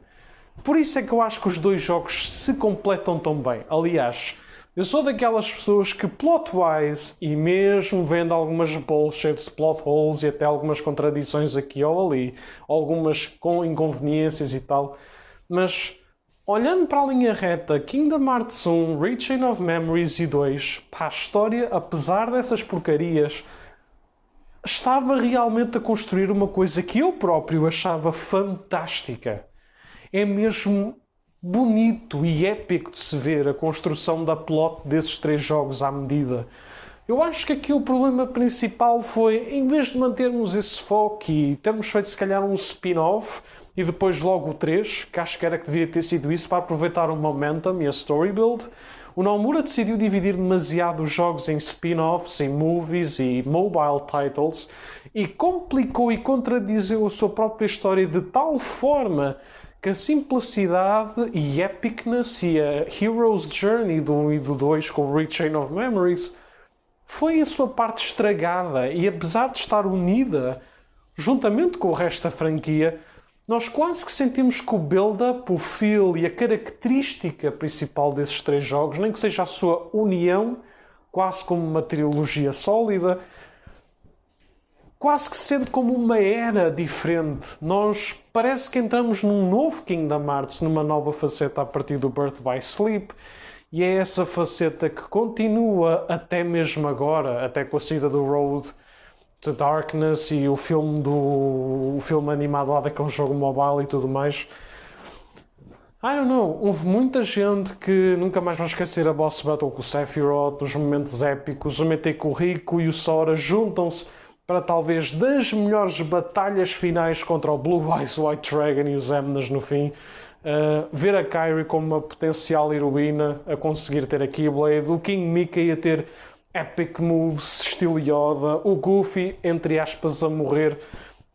A: Por isso é que eu acho que os 2 jogos se completam tão bem. Aliás, eu sou daquelas pessoas que, plot-wise, e mesmo vendo algumas bullshits, plot holes e até algumas contradições aqui ou ali, algumas com inconveniências e tal, mas olhando para a linha reta, Kingdom Hearts 1, Reaching of Memories e 2, pá, a história, apesar dessas porcarias, estava realmente a construir uma coisa que eu próprio achava fantástica. É mesmo bonito e épico de se ver a construção da plot desses 3 jogos à medida. Eu acho que aqui o problema principal foi, em vez de mantermos esse foco e termos feito se calhar um spin-off e depois logo o 3, que acho que era que devia ter sido isso para aproveitar o momentum e a story build, o Nomura decidiu dividir demasiado os jogos em spin-offs, em movies e mobile titles e complicou e contradizeu a sua própria história de tal forma que a simplicidade e epicness e a Hero's Journey do 1 e do 2 com o Reaching of Memories foi a sua parte estragada e apesar de estar unida juntamente com o resto da franquia, nós quase que sentimos que o build-up, o feel e a característica principal desses 3 jogos, nem que seja a sua união, quase como uma trilogia sólida, quase que sendo como uma era diferente. Nós parece que entramos num novo Kingdom Hearts, numa nova faceta a partir do Birth by Sleep, e é essa faceta que continua até mesmo agora, até com a saída do Road to Darkness e o filme animado lá daquele jogo mobile e tudo mais. I don't know, houve muita gente que nunca mais vai esquecer a boss battle com o Sephiroth, os momentos épicos, o momento em que o Riku e o Sora juntam-se para talvez das melhores batalhas finais contra o Blue Eyes White Dragon e os Emnas no fim. Ver a Kairi como uma potencial heroína a conseguir ter a Keyblade, o King Mickey a ter epic moves estilo Yoda, o Goofy, entre aspas, a morrer,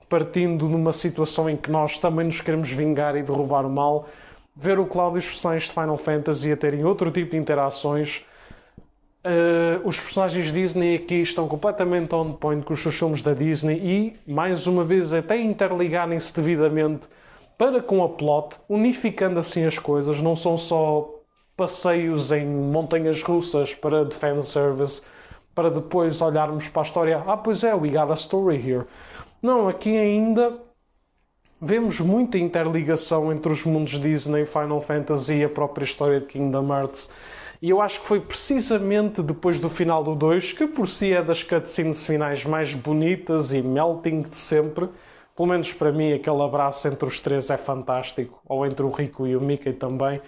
A: partindo numa situação em que nós também nos queremos vingar e derrubar o mal, ver o Cloud e os personagens de Final Fantasy a terem outro tipo de interações. Os personagens Disney aqui estão completamente on point com os seus filmes da Disney e, mais uma vez, até interligarem-se devidamente para com a plot, unificando assim as coisas. Não são só passeios em montanhas russas para de fanservice, para depois olharmos para a história. Pois é, we got a story here. Não, aqui ainda vemos muita interligação entre os mundos Disney, Final Fantasy e a própria história de Kingdom Hearts. E eu acho que foi precisamente depois do final do 2, que por si é das cutscenes finais mais bonitas e melting de sempre. Pelo menos para mim, aquele abraço entre os 3 é fantástico. Ou entre o Riku e o Mickey também,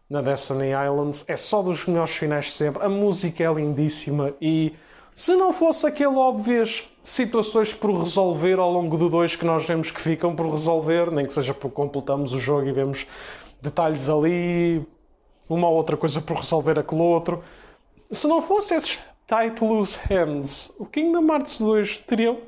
A: na Destiny Islands. É só dos melhores finais de sempre. A música é lindíssima e se não fosse aquele óbvias situações por resolver ao longo do 2 que nós vemos que ficam por resolver, nem que seja porque completamos o jogo e vemos detalhes ali, uma ou outra coisa por resolver aquele outro. Se não fosse esses tight loose hands, o Kingdom Hearts 2 teria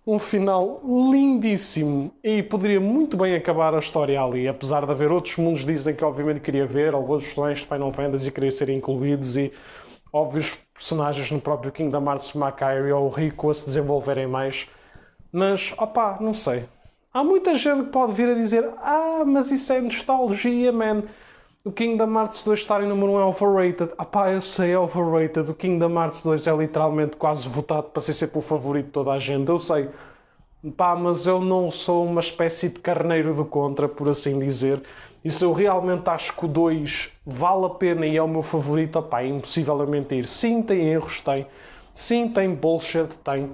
A: um final lindíssimo e poderia muito bem acabar a história ali, apesar de haver outros mundos Disney que obviamente queria ver, alguns personagens de Final Fantasy queriam ser incluídos e óbvios personagens no próprio Kingdom Hearts, como a Kairi ou o Riku a se desenvolverem mais. Mas, não sei. Há muita gente que pode vir a dizer mas isso é nostalgia, man. o Kingdom Hearts 2 estar em número 1 é overrated. Eu sei, é overrated. O Kingdom Hearts 2 é literalmente quase votado para ser sempre o favorito de toda a gente. Eu sei. Mas eu não sou uma espécie de carneiro do contra, por assim dizer. E se eu realmente acho que o 2 vale a pena e é o meu favorito, é impossível a mentir. Sim, tem erros, tem. Sim, tem bullshit, tem.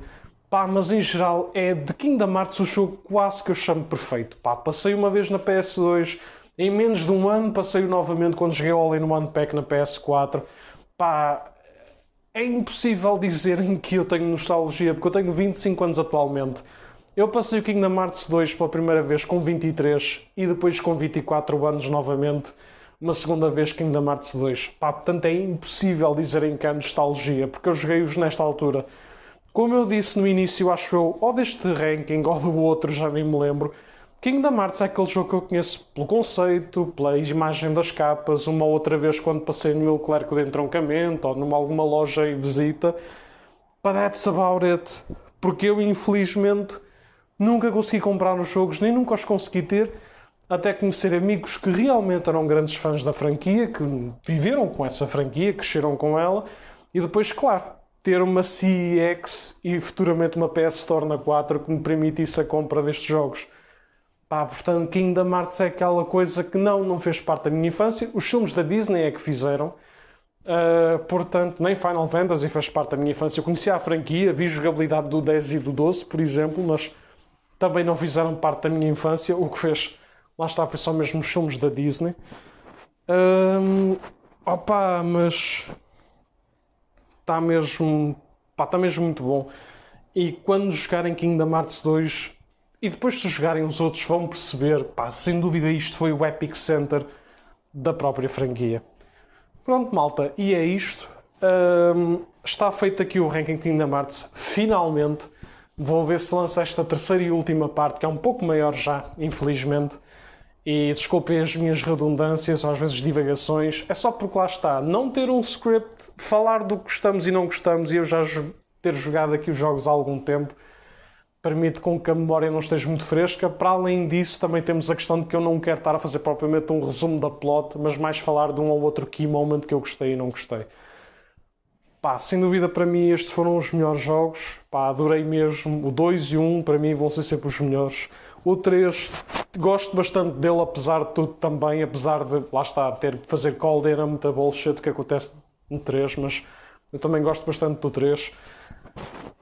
A: Mas em geral é de Kingdom Hearts o jogo quase que eu chamo perfeito. Passei uma vez na PS2, em menos de um ano passei novamente quando joguei All in One Pack na PS4. É impossível dizerem que eu tenho nostalgia, porque eu tenho 25 anos atualmente. Eu passei o Kingdom Hearts 2 pela primeira vez com 23 e depois com 24 anos novamente, uma segunda vez Kingdom Hearts 2. Portanto é impossível dizerem que é nostalgia, porque eu joguei-os nesta altura. Como eu disse no início, acho eu, ou deste ranking ou do outro, já nem me lembro, Kingdom Hearts é aquele jogo que eu conheço pelo conceito, pela imagem das capas, uma outra vez quando passei no meu clerco de entroncamento ou numa alguma loja e visita. That's about it. Porque eu, infelizmente, nunca consegui comprar os jogos, nem nunca os consegui ter, até conhecer amigos que realmente eram grandes fãs da franquia, que viveram com essa franquia, cresceram com ela, e depois, claro, ter uma CEX e futuramente uma PS Store na 4 que me permitisse a compra destes jogos. Portanto, Kingdom Hearts é aquela coisa que não fez parte da minha infância. Os filmes da Disney é que fizeram. Portanto, nem Final Fantasy fez parte da minha infância. Eu conhecia a franquia, vi jogabilidade do 10 e do 12, por exemplo, mas também não fizeram parte da minha infância. O que fez, lá está, foi só mesmo os filmes da Disney. Mas está mesmo muito bom. E quando jogarem Kingdom Hearts 2 e depois se jogarem os outros vão perceber, sem dúvida isto foi o Epic Center da própria franquia. Pronto, malta, e é isto. Está feito aqui o ranking Kingdom Hearts. Finalmente vou ver se lança esta terceira e última parte, que é um pouco maior já, infelizmente. E desculpem as minhas redundâncias ou às vezes divagações. É só porque lá está, não ter um script, falar do que gostamos e não gostamos, e eu já ter jogado aqui os jogos há algum tempo, permite com que a memória não esteja muito fresca. Para além disso, também temos a questão de que eu não quero estar a fazer propriamente um resumo da plot, mas mais falar de um ou outro key moment que eu gostei e não gostei. Sem dúvida para mim estes foram os melhores jogos. Adorei mesmo. O 2 e o 1 para mim vão ser sempre os melhores. O 3, gosto bastante dele apesar de tudo também, apesar de, lá está, ter que fazer caldeira, muita bullshit que acontece no 3, mas eu também gosto bastante do 3.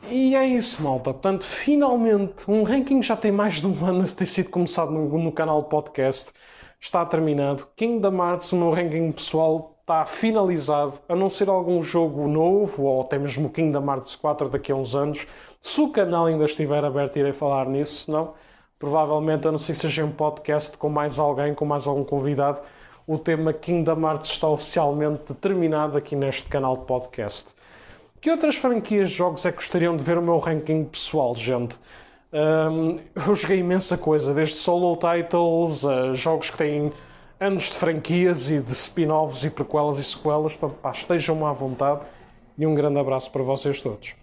A: E é isso, malta. Portanto, finalmente, um ranking que já tem mais de um ano de ter sido começado no canal de podcast. Está terminado. Kingdom Hearts, o meu ranking pessoal, está finalizado. A não ser algum jogo novo, ou até mesmo Kingdom Hearts 4 daqui a uns anos. Se o canal ainda estiver aberto, irei falar nisso. Se não, provavelmente, a não ser que seja um podcast com mais alguém, com mais algum convidado, o tema Kingdom Hearts está oficialmente terminado aqui neste canal de podcast. Que outras franquias de jogos é que gostariam de ver o meu ranking pessoal, gente? Eu joguei imensa coisa, desde solo titles, a jogos que têm anos de franquias e de spin-offs e prequelas e sequelas. Portanto, estejam à vontade e um grande abraço para vocês todos.